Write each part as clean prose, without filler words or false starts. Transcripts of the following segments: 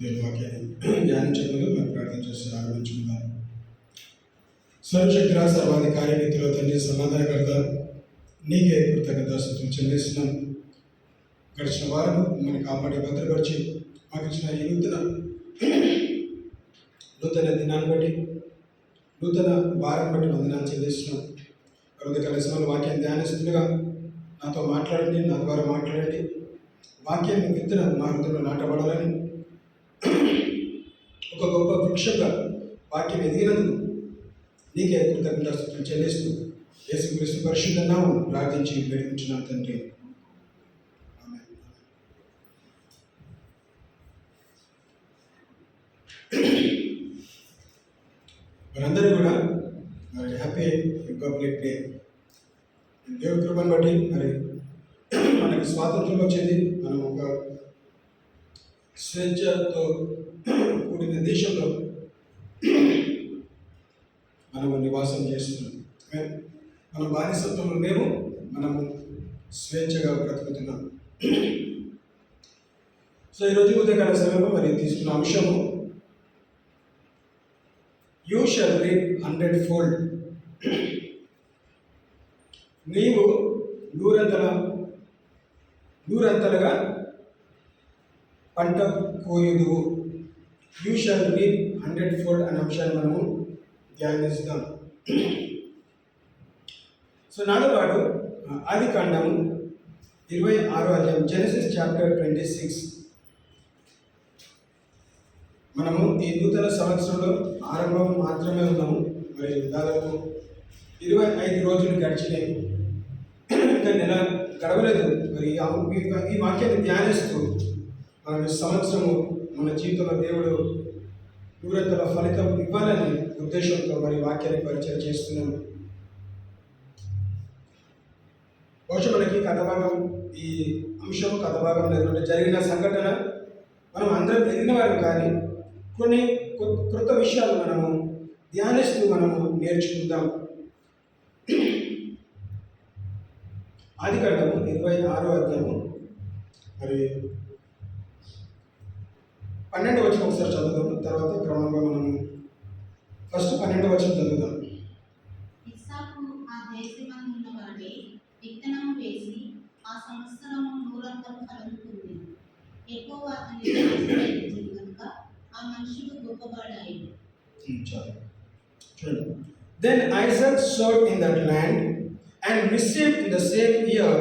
దేవుని వాక్యాన్ని ధ్యానించకుండా మనం ప్రార్థన చేసి ఆరంభించుకుందాం. సర్వశక్తిరా సర్వాధికారి నీతిలో తండ్రి సమాధానకర్త నీకే కృతజ్ఞతాస్తుతులు చెల్లిస్తున్నాం. గడిచిన వారం మనం కాపాడి భద్రపరిచి మాకు ఇచ్చిన ఈ నూతన దినాన్ని బట్టి నూతన వారం బట్టి వందనాలు చెల్లిస్తున్నాం. ఉదయకాల సమయంలో వాక్యాన్ని ధ్యానిస్తుండగా నాతో మాట్లాడండి, నా ద్వారా మాట్లాడండి. వాక్యాన్ని విత్తన మా హృదయంలో నాటబడాలని ఒక గొప్ప వృక్షంగా వాక్యం ఎదిగినందుకు నీకే కృతజ్ఞతాస్తుతులు చెల్లిస్తూ యేసుక్రీస్తు పరిశుద్ధ నామమున ప్రార్థించి వేడుకుంటున్నాం తండ్రి. మనందరూ కూడా మరి హ్యాపీ రిపబ్లిక్ డే. దేవుని కృపను బట్టి మరి మనకి స్వాతంత్రం వచ్చింది. మనం ఒక స్వేచ్ఛతో కూడిన దేశంలో మనము నివాసం చేస్తున్నాం. మన బానిసత్వంలో మేము మనము స్వేచ్ఛగా బ్రతుకుతున్నాం. సో ఈరోజు ఉదయకాల సమయంలో మరి తీసుకున్న అంశము యూ షల్ రీప్ 100-fold. నీవు నూరంతలుగా పంట కోయుదువు. యూ షల్ రీప్ 100-fold అనే అంశాన్ని మనము ధ్యానిస్తాం. సో నాతో పాటు ఆది కాండము 26వ అధ్యాయం, జెనసిస్ చాప్టర్ 26. మనము ఈ నూతన సంవత్సరంలో ఆరంభం మాత్రమే ఉన్నాము. మరి దాదాపు 25 రోజులు గడిచినాయి, ఇంకా నెల గడవలేదు. మరి ఈ వాక్యాన్ని ధ్యానిస్తూ మన సంవత్సరము మన జీవితంలో దేవుడు నూరంతల ఫలితం ఇవ్వాలని ఉద్దేశంతో మరి వాక్యాన్ని పరిచయం చేస్తున్నాము. బహుశా మనకి కథభాగం, ఈ అంశం కథభాగంలో జరిగిన సంఘటన మనం అందరం ఎరిగిన వారు, కానీ కొన్ని కొత్త విషయాలు మనము ధ్యానిస్తూ మనము నేర్చుకుందాం. ఆది కాండము 26వ అధ్యాయము మరి 12వ వచనం ఒకసారి చదువుదాం. తర్వాత క్రమంగా మనము ఫస్ట్ 12వ వచనం చదువుదాం. ఇస్సాకు ఆ దేశమందున్న వాడే విత్తనము వేసి ఆ సంవత్సరము నూరంతలు కలుగుతుంది. ఎక్కువ అతని కనుక ఆ మనుషుడు గొప్పవాడాయి. Then Isaac sowed in that land and received in the same year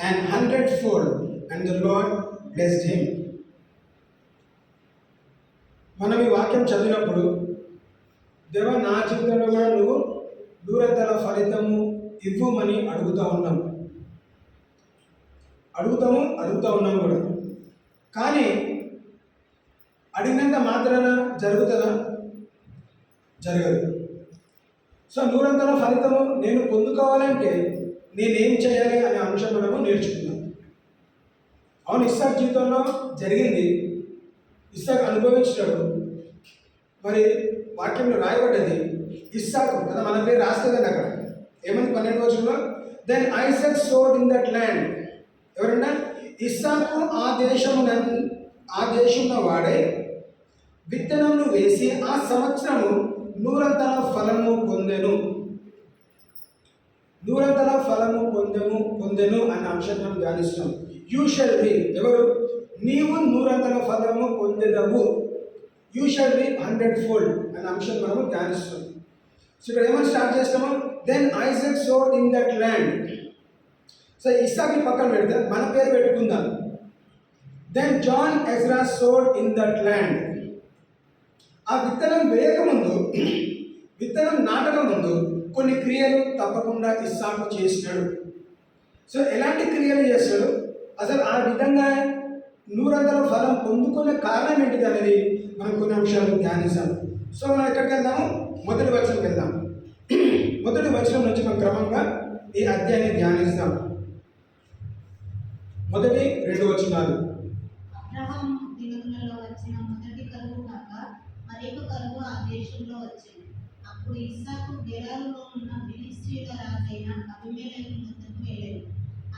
an 100-fold, and the Lord blessed him. మనం ఈ వాక్యం చదివినప్పుడు దేవా నా జీవితంలో కూడా నువ్వు నూరంతల ఫలితము ఇవ్వమని అడుగుతూ ఉన్నాం కూడా. కానీ అడిగినంత మాత్రాన జరుగుతుందా? జరగదు. సో నూరంతల ఫలితము నేను పొందుకోవాలంటే నేనేం చేయాలి అనే అంశం మనము నేర్చుకుందాం. అవును, ఇస్సాకు జీవితంలో జరిగింది, ఇస్సాకు అనుభవించాడు. మరి వాక్యంలో రాయబడ్డది ఇస్సాకు కదా, మన పేరు రాస్తుందండి అక్కడ. ఏమంది 12వ వచనంలో? Then Isaac sowed in that land. ఎవరన్నా? ఇస్సాకు ఆ దేశంలో వాడే విత్తనమును వేసి ఆ సంవత్సరము నూరంతల ఫలము పొందెను. నూరంతల ఫలము పొందెను అన్న అంశాన్ని మనం ధ్యానిస్తున్నాం. You shall reap. ఎవరు? నీవు నూరంతల ఫలము పొందెదవు. యూ షల్ రీప్ 100-fold అన్న అంశం మనము ధ్యానిస్తున్నాం. సో ఇక్కడ ఏమని స్టార్ట్ చేస్తాము? Then Isaac sowed in that land. So ఇస్సాకుని పక్కన పెడితే మన పేరు పెట్టుకుందాం. Then John Ezra sowed in that land. ఆ విత్తనం వేయకముందు, విత్తనం నాటక ముందు కొన్ని క్రియలు తప్పకుండా ఇస్సాకు చేసినాడు. సో ఎలాంటి క్రియలు చేస్తాడు, అసలు ఆ విధంగా నూరంతల ఫలం పొందుకునే కారణం ఏంటిది అనేది మనం కొన్ని అంశాలు ధ్యానిస్తాం. సో మనం ఎక్కడికి వెళ్దాము? మొదటి వచనంకి వెళ్దాం. మొదటి వచనం నుంచి మనం క్రమంగా ఈ అధ్యాయాన్ని ధ్యానిస్తాం. మొదటి 2 వచనాలు. అబ్రహాము దినములలో వచ్చిన మొదటి కరువు కాక మరొక కరువు ఆ దేశంలో వచ్చింది. అప్పుడు ఇస్సాకు గెరారులో ఉన్న ఫిలిష్తీయుల రాజైన అబీమెలెకు వద్దకు వెళ్ళాడు.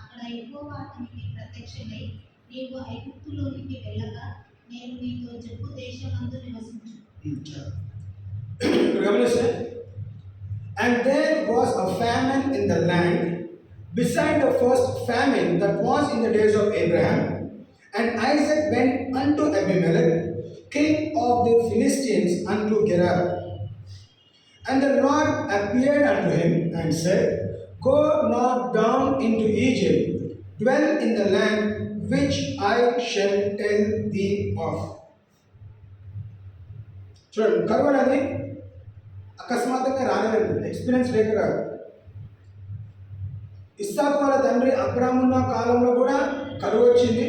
అక్కడ యెహోవా అతనికి ప్రత్యక్షమై, నీవు ఐగుప్తులోనికి వెళ్ళక నేను నీతో చెప్పు దేశమందు నివసించు. గమనిస్తే, and there was a famine in the land beside the first famine that was in the days of Abraham. And Isaac went unto Abimelech, king of the Philistines, unto Gerar. And the Lord appeared unto him and said, Go not down into Egypt, dwell in the land which I shall tell thee of. చూడండి, కరువు అనేది అకస్మాత్తుగా రాలేదు, experience లేక కాదు. ఇస్సాకు వాళ్ళ తండ్రి అబ్రాహాము ఉన్న కాలంలో కూడా కరువు వచ్చింది.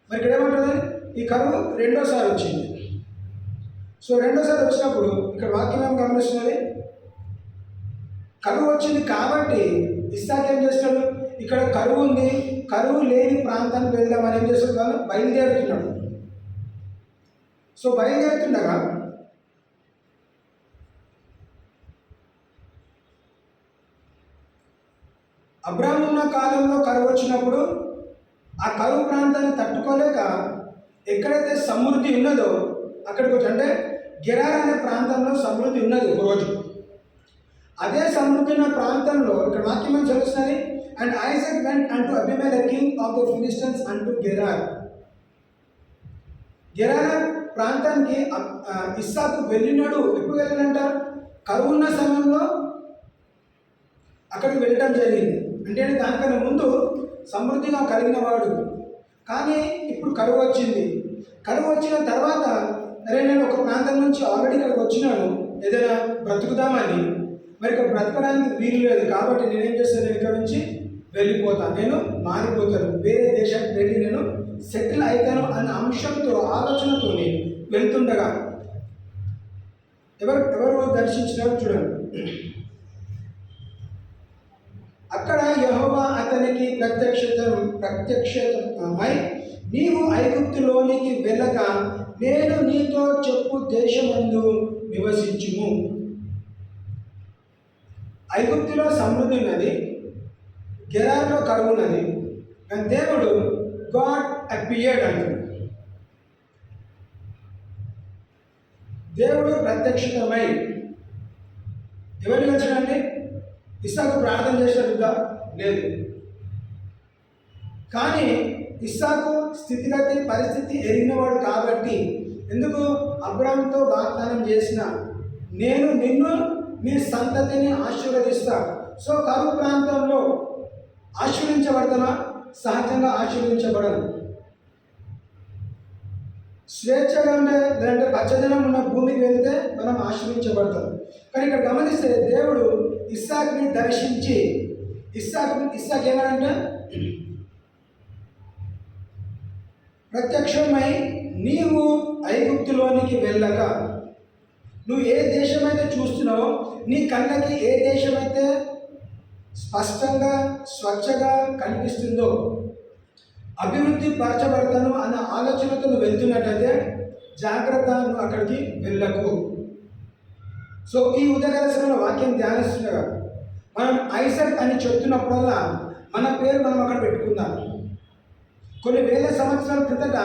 మరి ఇక్కడ ఏమంటుంది, ఈ కరువు రెండోసారి వచ్చింది. సో రెండోసారి వచ్చినప్పుడు ఇక్కడ వాక్యం ఏం గమనిస్తున్నది, కరువు వచ్చింది కాబట్టి ఇస్సాకు ఏం చేస్తాడు, ఇక్కడ కరువు ఉంది, కరువు లేని ప్రాంతానికి వెళ్దామని ఏం చేస్తాడు, వాళ్ళు బయలుదేరుతున్నాడు. సో బయలుదేరుతుండగా అబ్రాహాము ఉన్న కాలంలో కరువు వచ్చినప్పుడు ఆ కరువు ప్రాంతాన్ని తట్టుకోలేక ఎక్కడైతే సమృద్ధి ఉన్నదో అక్కడికి వచ్చి, అంటే గెరార్ అనే ప్రాంతంలో సమృద్ధి ఉన్నది ఒకరోజు. అదే సమృద్ధి ఉన్న ప్రాంతంలో ఇక్కడ వాక్యం ఏం చదువుతున్నది, అండ్ ఐజాక్ వెంట్ అంటూ అబీమెలెక్ కింగ్ ఆఫ్ ద ఫిలిస్టియన్స్ అంటూ గెరార్. గెరార్ ప్రాంతానికి ఇస్సాకు వెళ్ళినాడు. ఎప్పుడు వెళ్ళినంట, కరువు ఉన్న సమయంలో అక్కడికి వెళ్ళటం జరిగింది. అంటే దానికన్నా ముందు సమృద్ధిగా కలిగిన వాడు, కానీ ఇప్పుడు కరువు వచ్చింది. కరువు వచ్చిన తర్వాత అరే నేను ఒక ప్రాంతం నుంచి ఆల్రెడీ ఇక్కడికి వచ్చినాను, ఏదైనా బ్రతుకుదామని, మరి ఇక్కడ బ్రతకడానికి వీలు లేదు కాబట్టి నేనేం చేస్తాను, నేను ఇక్కడ నుంచి వెళ్ళిపోతాను, నేను మారిపోతాను, వేరే దేశానికి వెళ్ళి నేను సెటిల్ అవుతాను అన్న అంశంతో ఆలోచనతో వెళ్తుండగా ఎవరు దర్శించినారో చూడండి. అక్కడ యెహోవా అతనికి ప్రత్యక్షమై నీవు ఐగుప్తులోనికి వెళ్ళక నేను నీతో చెప్పు దేశమందు నివసించుము. ఐగుప్తులో సమృద్ధి ఉన్నది, గెరార్లో కరువు ఉన్నది, కానీ దేవుడు గాడ్ అపియర్డ్ అంటాడు. దేవుడు ప్రత్యక్షమై ఎవరిని కలిసాడండి, ఇస్సాకు ప్రార్థన చేసినట్టుగా లేదు, కానీ ఇస్సాకు స్థితిగతి పరిస్థితి ఎరిగినవాడు కాబట్టి, ఎందుకు అబ్రాహాముతో వాగ్దానం చేసిన నేను నిన్ను నీ సంతతిని ఆశీర్వదిస్తా. సో కరువు ప్రాంతంలో ఆశీర్వించబడతామా, సహజంగా ఆశీర్వించబడను. స్వేచ్ఛగా ఉండే లేదంటే పచ్చదనం ఉన్న భూమికి వెళ్తే మనం ఆశీర్వించబడతాం. కానీ ఇక్కడ గమనిస్తే దేవుడు ఇస్సాకుని దర్శించి ఇస్సాకు ఏమనంటే ప్రత్యక్షమై నీవు ఐగుప్తులోనికి వెళ్ళక, నువ్వు ఏ దేశమైతే చూస్తున్నావో, నీ కళ్ళకి ఏ దేశమైతే స్పష్టంగా స్వచ్ఛగా కనిపిస్తుందో, అభివృద్ధి పరచబడతాను అన్న ఆలోచనతో నువ్వు వెళ్తున్నట్టయితే జాగ్రత్త, నువ్వు అక్కడికి వెళ్ళకు. సో ఈ ఉదయకాల వాక్యం ధ్యానిస్తుండగా మనం ఐజాక్ అని చెప్తున్నప్పుడల్లా మన పేరు మనం అక్కడ పెట్టుకుందాం. కొన్ని వేల సంవత్సరాల క్రితట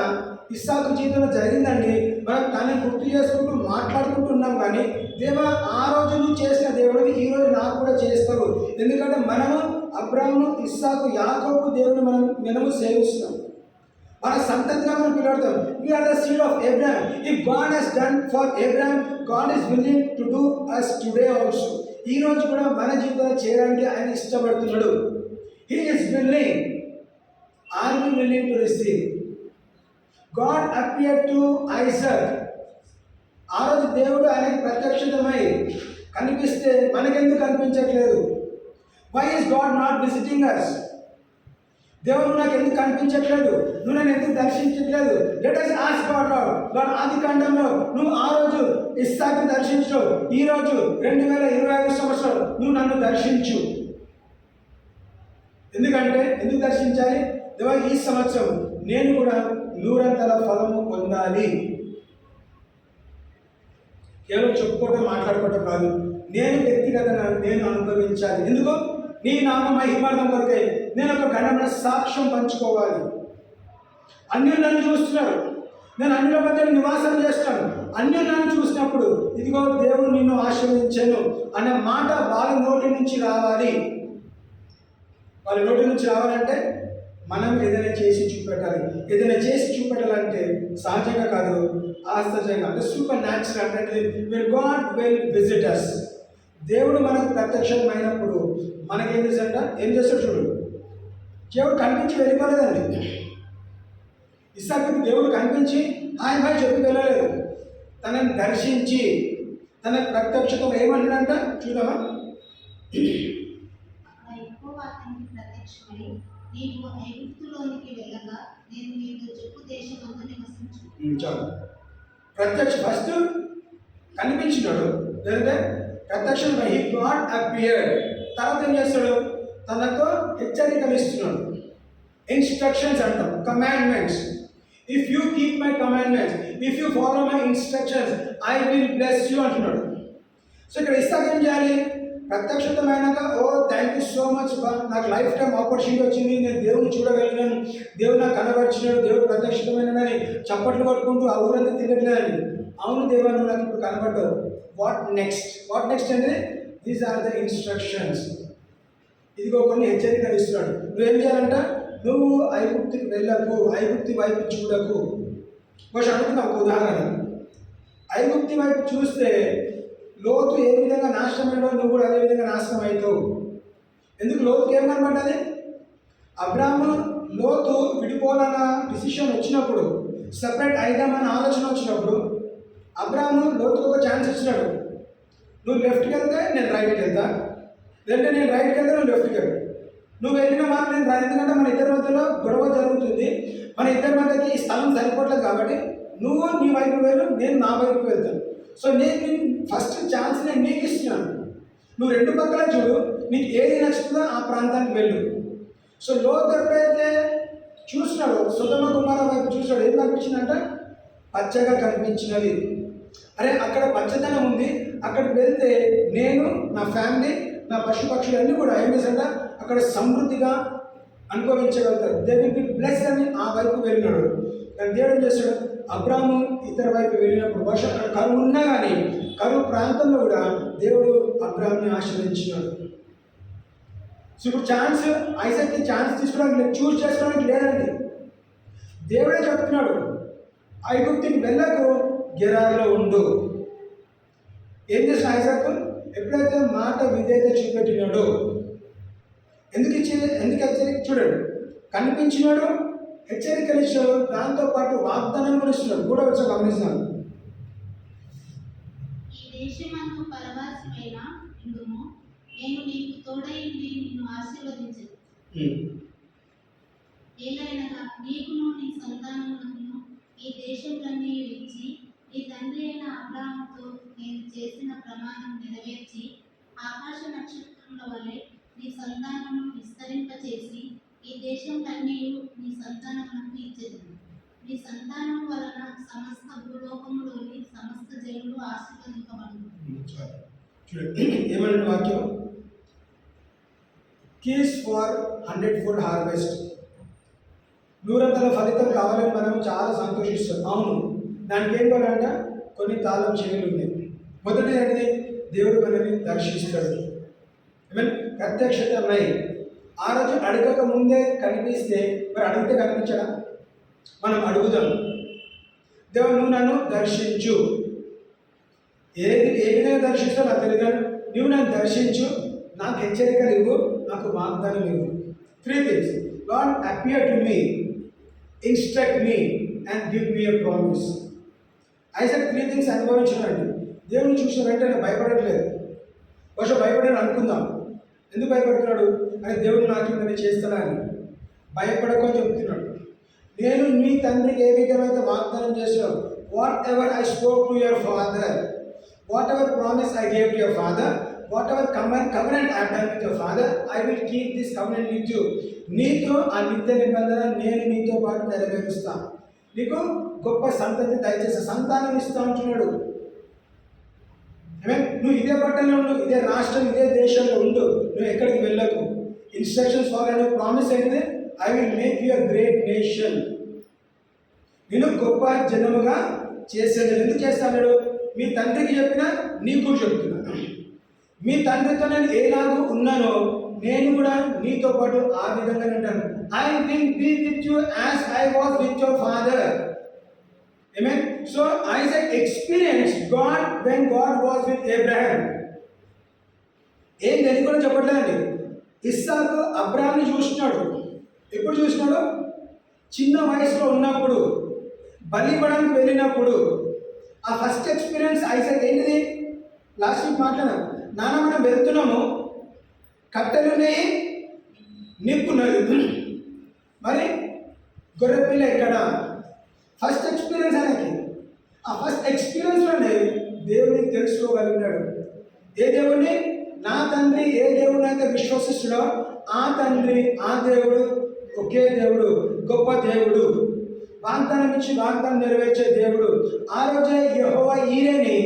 ఇస్సాకు జీవితంలో జరిగిందండి, మనం దాన్ని గుర్తు చేసుకుంటూ మాట్లాడుకుంటూ ఉన్నాం. కానీ దేవా, ఆ రోజు నువ్వు చేసిన దేవుడిని ఈరోజు నాకు కూడా చేస్తావు. ఎందుకంటే మనము అబ్రాహాము, ఇస్సాకు, యాకోబు దేవుని మనము సేవిస్తున్నాం, మన సంతతిగా మనం పిలువడతాం. We are the seed of Abraham. If God has done for Abraham, God is willing to do us today also. ఈ రోజు కూడా మన జీవితంలో చేయడానికి ఆయన ఇష్టపడుతున్నాడు. He is willing. Are we willing to receive? God appeared to Isaac. ఆ రోజు దేవుడు ఆయనకి ప్రత్యక్షమై కనిపిస్తే మనకెందుకు కనిపించట్లేదు? Why is God not visiting us? దేవుడు నాకు ఎందుకు కనిపించట్లేదు, నువ్వు నన్ను ఎందుకు దర్శించట్లేదు? Let us ask God. God ఆది కాండంలో నువ్వు ఆ రోజు ఇస్సాకు దర్శించు, ఈ రోజు 2025 సంవత్సరం నువ్వు నన్ను దర్శించు. ఎందుకు దర్శించాలి? దేవా, ఈ సంవత్సరం నేను కూడా 100 ఫలము పొందాలి. కేవలం చెప్పుకోవటం మాట్లాడుకోవటం కాదు, నేను వ్యక్తిగతంగా నేను అనుభవించాలి. ఎందుకు? నీ నామ మహిమార్థం కొరకై నేను ఒక ఘనమైన సాక్ష్యం పంచుకోవాలి. అన్ని నన్ను చూస్తున్నారు, నేను అన్యుల మధ్య నివాసం చేస్తాను. అన్యులు నన్ను చూసినప్పుడు ఇదిగో దేవుడు నిన్ను ఆశీర్వదించాను అనే మాట వాళ్ళ నోటి నుంచి రావాలి. వాళ్ళ నోటి నుంచి రావాలంటే మనం ఏదైనా చేసి చూపెట్టాలి. ఏదైనా చేసి చూపెట్టాలంటే సహజంగా కాదు, ఆశ్చర్యంగా, అంటే సూపర్ న్యాచురల్. అంటే will God will visit us. దేవుడు మనకు ప్రత్యక్షమైనప్పుడు మనకేం చేశాడంట, ఏం చేస్తాడు చూడు. దేవుడు కనిపించి వెళ్ళిపోలేదండి. ఇస్సాకుకి దేవుడు కనిపించి హాయ్ బాయ్ చెప్పి వెళ్ళలేదు. తనని దర్శించి తన ప్రత్యక్షత ఏమంటాడంట చూడమా. యెహోవా అతనికి ప్రత్యక్షమై, నీవు ఐగుప్తులోనికి వెళ్ళగా నేను నీకు చెప్పు దేశమందు నివసించు. చాలు. ప్రత్యక్ష ఫస్ట్ కనిపించినాడు, లేదంటే ప్రత్యక్షం హీ గాడ్ అపియర్డ్. తర్వాత ఏం చేస్తాడు, తనతో హెచ్చరికలు ఇస్తున్నాడు. ఇన్స్ట్రక్షన్స్ అంటాం, commandments. If you keep my commandments, if you follow my instructions, I will bless you అంటున్నాడు. సో ఇక్కడ ఇస్సాకు ఏం చేయాలి, ప్రత్యక్షతమైనాక ఓ థ్యాంక్ యూ సో మచ్ బా, నాకు లైఫ్ టైం ఆపర్చునిటీ వచ్చింది, నేను దేవుని చూడగలిగినాను, దేవుడు నాకు కనబరిచినాడు, దేవుడు ప్రత్యక్షతమైనని చప్పట్లు పట్టుకుంటూ ఆ ఊరంతా తిరగట్లేదని. అవును దేవా, నువ్వు నాకు ఇప్పుడు కనబడ్డావు. What next? వాట్ నెక్స్ట్ అంటే దీస్ ఆర్ ద ఇన్స్ట్రక్షన్స్. ఇదిగో కొన్ని హెచ్చరికలు ఇస్తున్నాడు. నువ్వేం చేయాలంట, నువ్వు ఐగుప్తికి వెళ్ళకు, ఐగుప్తి వైపు చూడకు. బహుశా అనుకున్నా ఒక ఉదాహరణ. ఐగుప్తి వైపు చూస్తే లోతు ఏ విధంగా నాశనం అయ్యాడో నువ్వు కూడా అదే విధంగా నాశనం అవుతావు. ఎందుకు లోతుకి ఏం కనబడ్డది, అబ్రాహాము లోతు విడిపోవాలన్న డిసిషన్ వచ్చినప్పుడు, సపరేట్ అయిదామన్న ఆలోచన వచ్చినప్పుడు అబ్రాహాము లోతుకు ఒక ఛాన్స్ ఇచ్చినాడు. నువ్వు లెఫ్ట్కి వెళ్తే నేను రైట్కి వెళ్తా, లేదంటే నేను రైట్కి వెళ్తే నువ్వు లెఫ్ట్కి వెళ్తా. నువ్వు వెళ్ళిన మాట నేను రైట్, ఎందుకంటే మన ఇద్దరి మధ్యలో గొడవ జరుగుతుంది, మన ఇద్దరి మధ్యకి ఈ స్థలం సరిపోవట్లేదు కాబట్టి నువ్వు నీ వైపు వెళ్ళు, నేను నా వైపు వెళ్తాను. సో నేను ఫస్ట్ ఛాన్స్ నేను నీకు ఇస్తున్నాను, నువ్వు రెండు పక్కల చూడు, నీకు ఏది నచ్చుతుందో ఆ ప్రాంతానికి వెళ్ళు. సో లోతు ఎప్పుడైతే చూసినాడు, సుధమ కుమార వైపు చూసినాడు, ఏం కనిపించిందంట, పచ్చగా కనిపించినది. అరే అక్కడ పచ్చదనం ఉంది, అక్కడికి వెళ్తే నేను, నా ఫ్యామిలీ, నా పశుపక్షులన్నీ కూడా ఏం చేశాడ అక్కడ సమృద్ధిగా అనుభవించగలుగుతారు. దే విల్ బి బ్లెస్ అని ఆ వైపు వెళ్ళినాడు. కానీ దేవుడు ఏం చేశాడు, అబ్రాహాము ఇతర వైపు వెళ్ళినప్పుడు బహుశా అక్కడ కరువు ఉన్నా కానీ కరువు ప్రాంతంలో కూడా దేవుడు అబ్రాహాంని ఆశీర్వదించినాడు. సో ఇప్పుడు ఛాన్స్, ఐసాక్కి ఛాన్స్ తీసుకోవడానికి చూస్ చేసుకోవడానికి లేదండి. దేవుడే చెప్తున్నాడు, ఐగుప్తికి వెళ్ళకు, గెరారులో ఉండు. ఏం చేసిన ఐసాక్, ఎప్పుడైతే మాట విధేయత చూపెట్టినాడో, ఎందుకు హెచ్చరిక చూడండి, కనిపించినాడు, హెచ్చరికలు ఇచ్చాడు, దాంతోపాటు వాగ్దానం కూడా ఇస్తున్నాడు. కూడా వచ్చి గమనిస్తున్నాడు. ఈ దేశమందు పరవాసిమైన ఇందుము, నేను నీకు తోడైండి నిన్ను ఆశీర్వదించదు. ఏలైనగా నీకును నీ సంతానములను ఈ దేశములన్నీ ఇచ్చి, నీ తండ్రి అయిన అబ్రాహాముతో నేను చేసిన ప్రమాణం నెరవేర్చి, ఆకాశ నక్షత్రముల వలె నీ సంతానమును విస్తరింపచేసి, ఈ దేశములన్నీ నీ సంతానములకు ఇచ్చేదను. నీ సంతానం వలన సమస్త భూలోకములోని సమస్త జనులు ఆశీర్వదింపబడును. ఏమన్నా వాక్యం, కీస్ ఫర్ 100-fold హార్వెస్ట్. 100 ఫలితం కావాలని మనం చాలా సంతోషిస్తాం. అవును, దానికి ఏం కావాలంట, కొన్ని తాళం చెవులు ఉన్నాయి. మొదటి అనేది దేవుడు మనల్ని దర్శిస్తాడు. మీన్ ప్రత్యక్షతమై. ఆ రోజు అడగక ముందే కనిపిస్తే మరి అడిగితే కనిపించడా? మనం అడుగుదాం, దేవుడు నువ్వు నన్ను దర్శించు. ఏ విధంగా దర్శిస్తావు నాకు తెలియదు, నువ్వు నన్ను దర్శించు, నాకు హెచ్చరికలు ఇవ్వు, నాకు వాగ్దానం ఇవ్వు. 3 things. God appear to me, instruct me and give me a promise. Isaac 3 things అనుభవించినాడు. దేవుని చూసిన వెంటనే భయపడట్లేదు. బహుశా భయపడాడు అనుకుందాం. ఎందుకు భయపడుతున్నాడు అని, దేవుడు నాకు ఇవన్నీ చేస్తాడా అని భయపడకొని చెప్తున్నాడు. నేను నీ తండ్రికి ఏ విధమైతే వాగ్దానం చేశాను, what ever I spoke to your father, what ever promise I gave to your father, what ever covenant I done with your father, I will keep this covenant with you. నీతో ఆ నిత్య నిబంధన నేను నీతో పాటు నెరవేరుస్తాను. నీకు గొప్ప సంతతి దయచేసి సంతానం ఇస్తా అంటున్నాడు. నువ్వు ఇదే పట్టణంలో ఉండు, ఇదే రాష్ట్రం, ఇదే దేశంలో ఉండు, నువ్వు ఎక్కడికి వెళ్ళకు. ఇన్స్ట్రక్షన్స్ ఫాలో, ప్రామిస్ ఏంటిది, I will make you a great nation. నేను గొప్ప జనముగా చేసేది. ఎందుకు చేస్తాడు? మీ తండ్రికి చెప్పిన నీకు చెప్తున్నాను. మీ తండ్రితో నేను ఎలాగూ ఉన్నానో నేను కూడా నీతో పాటు ఆ విధంగా ఉంటాను. I will be with you as I was with your father. Amen. So Isaac experience God when God was with Abraham. ఏం తెలియ కూడా చెప్పట్లేదండి. ఇస్సాకు అబ్రాహాంని చూసినాడు. ఎప్పుడు చూసినాడు? చిన్న వయసులో ఉన్నప్పుడు, బలి ఇవ్వడానికి వెళ్ళినప్పుడు. ఆ ఫస్ట్ ఎక్స్పీరియన్స్ ఐజాక్ ఏంటిది? లాస్ట్ వీక్ మాట్లాడాం. నాన్న మనం వెళ్తున్నాము, కట్టెలున్నాయి, నిప్పున్నది, మరి గొర్రెపిల్ల ఎక్కడ? ఫస్ట్ ఎక్స్పీరియన్స్ ఆయనకి. ఆ ఫస్ట్ ఎక్స్పీరియన్స్లోనే దేవుడిని తెలుసుకోగలిగినాడు. ఏ దేవుడిని? నా తండ్రి ఏ దేవుడిని అయితే విశ్వసిస్తుడో ఆ తండ్రి, ఆ దేవుడు ఒకే దేవుడు, గొప్ప దేవుడు, వాగ్దానం ఇచ్చి వాగ్దానం నెరవేర్చే దేవుడు. ఆ రోజే యెహోవా ఈరేని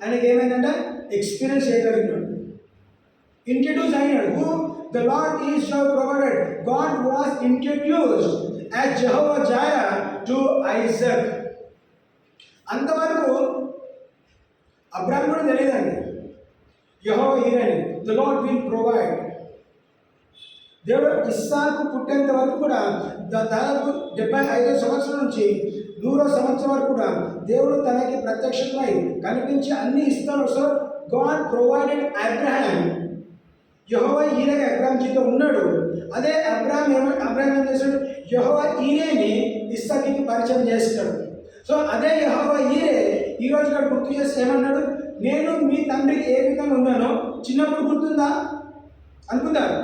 ఆయనకి ఏమైందంటే ఎక్స్పీరియన్స్ చేయగలిగినాడు, ఇంట్రడ్యూస్ అయినాడు. Who the lord is your provider. God was introduced as Jehovah Jaira to Isaac. అంతవరకు అబ్రాహాం కూడా తెలియదండి యెహోవా ఈరేని, ద లార్డ్ విల్ ప్రొవైడ్. దేవుడు ఇస్సాకు పుట్టేంత వరకు కూడా దాదాపు 75 సంవత్సరాల నుంచి 100వ సంవత్సరం వరకు కూడా దేవుడు తనకి ప్రత్యక్షమై కనిపించి అన్ని ఇస్తాడు. So God provided Abraham. యెహోవా ఈరేగా అబ్రాహాంతో ఉన్నాడు. అదే అబ్రాహాం ఏం చేశాడు? యెహోవా ఈరేని ఇస్సాకుకి పరిచయం చేస్తాడు. సో అదే యెహోవా ఈరే ఈరోజు ఇక్కడ గుర్తు చేస్తే ఏమన్నాడు? నేను మీ తండ్రికి ఏ విధంగా ఉన్నానో చిన్నప్పుడు గుర్తుందా అనుకుంటారు.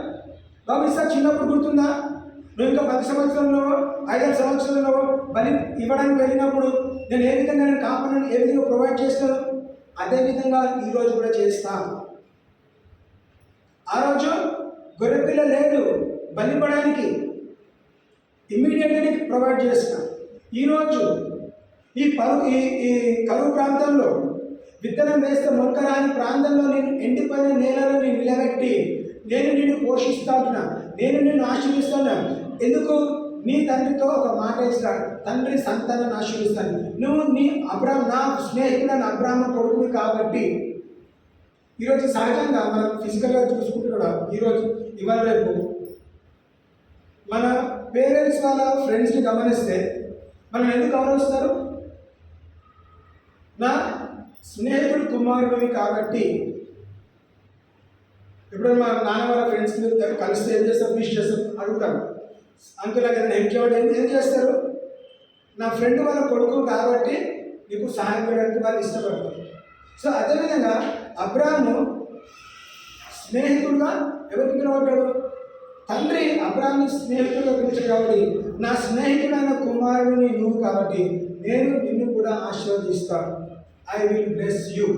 బాబు ఇస్సాకు చిన్నప్పుడు గుర్తుందా? నువ్వు ఇంకా 10 సంవత్సరంలో 5 సంవత్సరంలో బలి ఇవ్వడానికి వెళ్ళినప్పుడు నేను ఏ విధంగా నేను కాపాడని ఏ విధంగా ప్రొవైడ్ చేస్తాను, అదే విధంగా ఈరోజు కూడా చేస్తా. ఆ రోజు గొర్రెపిల్ల లేదు బలి ఇవ్వడానికి, ఇమ్మీడియట్గా నీకు ప్రొవైడ్ చేస్తా. ఈరోజు ఈ కరువు ప్రాంతంలో విత్తనం వేస్తే మొలకరాని ప్రాంతంలో నేను ఎండిపోయిన నేలలో నేను నిలబెట్టి నేను నిన్ను పోషిస్తాను, నేను నిన్ను ఆశీర్విస్తాను. ఎందుకు? నీ తండ్రితో ఒక మాట ఇస్తాడు, తండ్రి సంతానాన్ని ఆశీర్విస్తాను. నువ్వు నీ అబ్రాహాం నా స్నేహితుడని అబ్రాహాం కొడుకుని కాబట్టి. ఈరోజు సహజంగా మనం ఫిజికల్గా చూసుకుంటూ కూడా ఈరోజు ఇవాళ రేపు మన పేరెంట్స్ వాళ్ళ ఫ్రెండ్స్ని గమనిస్తే మనం ఎందుకు గమనిస్తారు? నా స్నేహితుడు కుమారుడివి కాబట్టి. ఎప్పుడైనా మా నాన్న వాళ్ళ ఫ్రెండ్స్ని కలిస్తే ఏం చేస్తారు? విష్ చేస్తారు, అడుగుతారు. అంకుల్ ఏదైనా హెల్ప్ ఏం చేస్తారు? నా ఫ్రెండ్ వాళ్ళ కొడుకు కాబట్టి నీకు సహాయం చేయడానికి వాళ్ళు ఇష్టపడతారు. సో అదేవిధంగా అబ్రాహాము స్నేహితుడుగా ఎవరికి పిలవడ్డాడు? తండ్రి అబ్రాహాంని స్నేహితుడుగా పిలిచాడు కాబట్టి, నా స్నేహితుడైన కుమారుడిని నువ్వు కాబట్టి నేను నిన్ను కూడా ఆశీర్వదిస్తాను. I will bless you.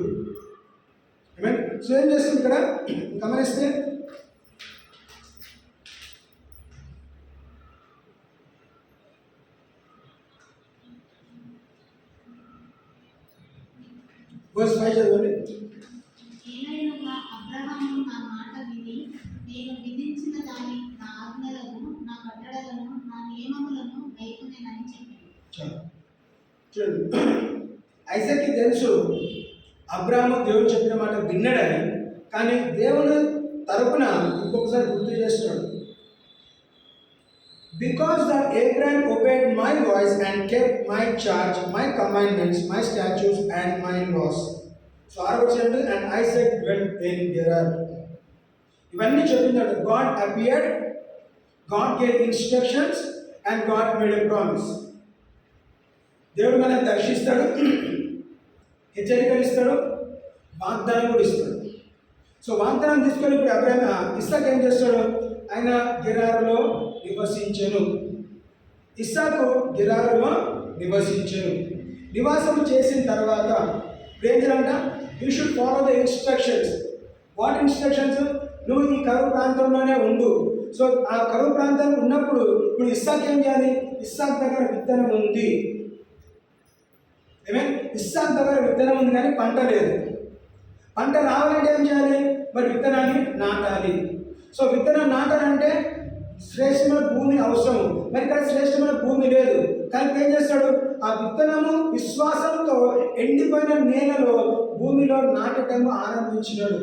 So ఏం చేస్తుంది ఇక్కడ గమనిస్తే, verse 5 చదవండి. ఏలయనగా అబ్రహాము నా మాట విని నేను విధించిన దాని నా ఆజ్ఞలను, నా కట్టడలను, నా నియమములను గైకొనెనని చెప్పాను. చూడండి, ఐజాక్కి తెలుసు అబ్రాహాము దేవుడు చెప్పిన మాట విన్నాడని. కానీ దేవుడు తరపున ఇంకొకసారి గుర్తు చేస్తున్నాడు. Because the Abraham obeyed my voice and kept my charge, my commandments, my statutes and my laws. So ఆరోచండి, and Isaac dwelt in Gerar. ఇవన్నీ చెప్తున్నాడు. God appeared, God gave instructions and God made a promise. దేవుడు మనల్ని దర్శిస్తాడు, హెచ్చరికలు ఇస్తాడు, వాగ్దానం కూడా ఇస్తాడు. సో వాగ్దానం తీసుకొని ఇప్పుడు అబ్రాహాం ఇస్సాకు ఏం చేస్తాడు? ఆయన గెరారులో నివసించెను. ఇస్సాకు గెరారులో నివసించెను. నివాసం చేసిన తర్వాత ఏం చేయాలంట? You should follow the instructions. What instructions? నువ్వు ఈ కరువు ప్రాంతంలోనే ఉండు. సో ఆ కరువు ప్రాంతంలో ఉన్నప్పుడు ఇప్పుడు ఇస్సాకు ఏం చేయాలి? ఇస్సాకు దగ్గర విత్తనం ఉంది. ఇస్సాకు దగ్గర విత్తనం ఉంది కానీ పంట లేదు. పంట రావాలంటే ఏం చేయాలి? మరి విత్తనాన్ని నాటాలి. సో విత్తనం నాటాలంటే శ్రేష్టమైన భూమి అవసరం. మరి ఇక్కడ శ్రేష్టమైన భూమి లేదు. కానీ ఏం చేస్తాడు? ఆ విత్తనము విశ్వాసంతో ఎండిపోయిన నేలలో భూమిలో నాటటం ఆరంభించినాడు.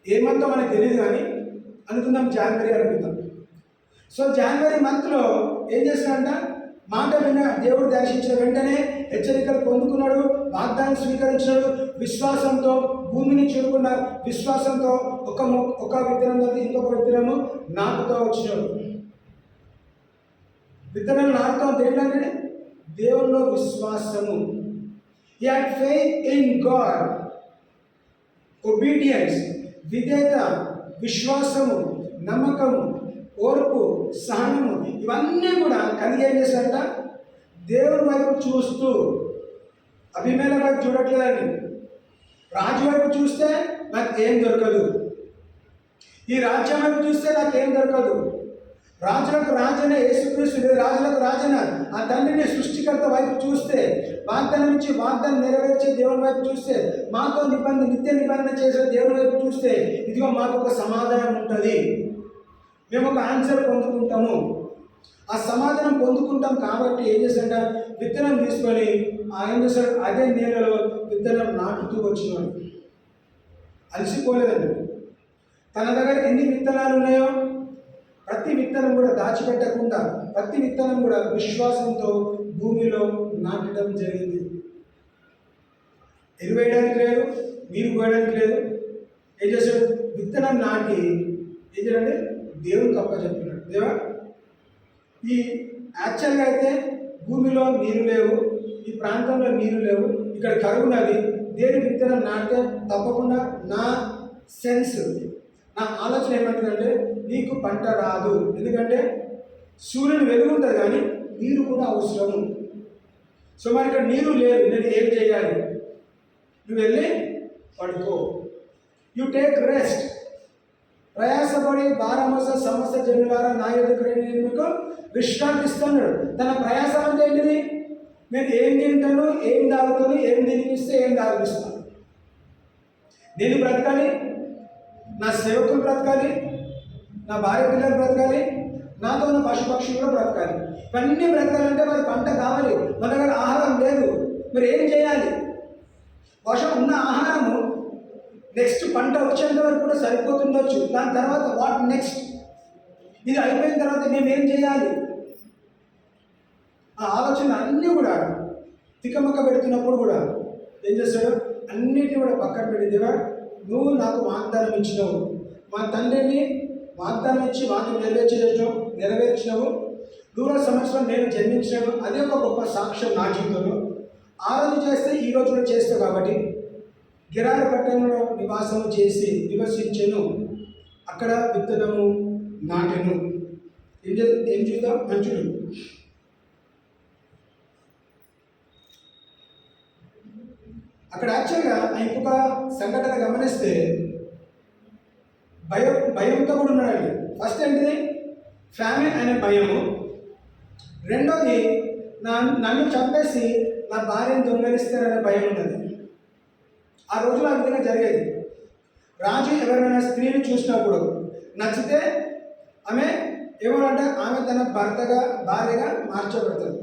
ఏమంతో మనకు తెలియదు కానీ అనుకుందాం జనవరి అనుకుందాం. సో జనవరి మంత్లో ఏం చేస్తాడంట, మాట విన్న దేవుడు దర్శించిన వెంటనే హెచ్చరికలు పొందుకున్నాడు, వాగ్దానం స్వీకరించినాడు. విశ్వాసంతో భూమిని చూడకుండా విశ్వాసంతో ఒక విత్తనం నుంచి ఇంకొక విత్తనము నాటుతూ వచ్చినాడు. విత్తనం నాటుతాం దేంట్లోనే, దేవుల్లో విశ్వాసము. He had faith in God, obedience, విధేయత, విశ్వాసము, నమ్మకము, ఓర్పు, సహనము, ఇవన్నీ కూడా కలిగి ఏం చేశారంట, దేవుని వైపు చూస్తూ. అభిమేల వైపు చూడట్లేదండి. రాజు వైపు చూస్తే నాకు ఏం దొరకదు, ఈ రాజ్యం వైపు చూస్తే నాకేం దొరకదు. రాజులకు రాజన యేసుక్రీస్తు, రాజులకు రాజన ఆ తండ్రిని సృష్టికర్త వైపు చూస్తే, వాగ్దానం ఇచ్చి వాగ్దానం నెరవేర్చే దేవుని వైపు చూస్తే, మాతో నిత్య నిబంధన చేసే దేవుని వైపు చూస్తే, ఇదిగో మాకు ఒక సమాధానం ఉంటుంది, మేము ఒక ఆన్సర్ పొందుకుంటాము. ఆ సమాధానం పొందుకుంటాం కాబట్టి ఏం చేశాడ, విత్తనం తీసుకొని ఏం చేశాడు, అదే నేలలో విత్తనం నాటుతూ వచ్చినాడు. అలసిపోలేదండి. తన దగ్గర ఎన్ని విత్తనాలు ఉన్నాయో ప్రతి విత్తనం కూడా దాచిపెట్టకుండా, ప్రతి విత్తనం కూడా విశ్వాసంతో భూమిలో నాటడం జరిగింది. ఎరువేయడానికి లేదు, నీరు పోయడానికి లేదు. ఏం చేశాడు, విత్తనం నాటి ఏం చేయాలంటే దేవునికి అప్పచెప్పినాడు. దేవా, ఈ యాక్చువల్గా అయితే భూమిలో నీరు లేవు, ఈ ప్రాంతంలో నీరు లేవు, ఇక్కడ కరువున్నది, దేని విత్తనం నాటితే తప్పకుండా నా సెన్స్, నా ఆలోచన ఏమంటుందంటే నీకు పంట రాదు. ఎందుకంటే సూర్యుని వెలుగు ఉంటుంది కానీ నీరు కూడా అవసరము. సో మరి ఇక్కడ నీరు లేదు, నేను ఏం చేయాలి? నువ్వు వెళ్ళి పడుకో, యు టేక్ రెస్ట్. ప్రయాసపడి భారమోస సమస్త జనులారా నా ఎదురు మీకు విశ్రాంతి ఇస్తున్నాడు. తన ప్రయాసం అంటే ఏంటిది? నేను ఏం తింటాను, ఏం తాగుతాను, ఏం తినిపిస్తే ఏం తాగిస్తాను, నేను బ్రతకాలి, నా సేవకులు బ్రతకాలి, నా భార్య పిల్లలు బ్రతకాలి, నాతో ఉన్న పశుపక్షులు కూడా బ్రతకాలి. ఇవన్నీ బ్రతకాలంటే మరి పంట కావాలి, మన దగ్గర ఆహారం లేదు, మరి ఏం చేయాలి? వర్షం ఉన్న ఆహారము నెక్స్ట్ పంట వచ్చేంత వరకు కూడా సరిపోతుండొచ్చు, దాని తర్వాత వాట్ నెక్స్ట్? ఇది అయిపోయిన తర్వాత మేమేం చేయాలి? ఆ ఆలోచన అన్నీ కూడా తికమక్క పెడుతున్నప్పుడు కూడా ఏం చేస్తాడు, అన్నిటిని కూడా పక్కన పెడితేవా, నువ్వు నాకు వాగ్దానం ఇచ్చినావు, మా తండ్రిని వాగ్దానం ఇచ్చి వాటిని నెరవేర్చినావు, 100 సంవత్సరం నేను జన్మించినాను, అదే ఒక గొప్ప సాక్ష్యం నా జీవితంలో. ఆ రోజు చేస్తే ఈ రోజు కూడా చేస్తావు కాబట్టి గిరారు పట్టణంలో నివసించెను, అక్కడ విత్తనము నాటెను. ఏం చూద్దాం, మంచుడు. అక్కడ యాక్చువల్గా ఇంకొక సంఘటన గమనిస్తే భయంతో కూడా ఉన్నాడండి. ఫస్ట్ ఏంటిది, ఫ్యామిలీ అనే భయము. రెండోది నన్ను చంపేసి నా భార్యను దొంగలిస్తారనే భయం ఉన్నది. ఆ రోజులో ఆ విధంగా జరిగేది. రాజు ఎవరైనా స్త్రీని చూసినప్పుడు నచ్చితే ఆమె ఏమనంటే ఆమె తన భార్యగా మార్చబడుతుంది.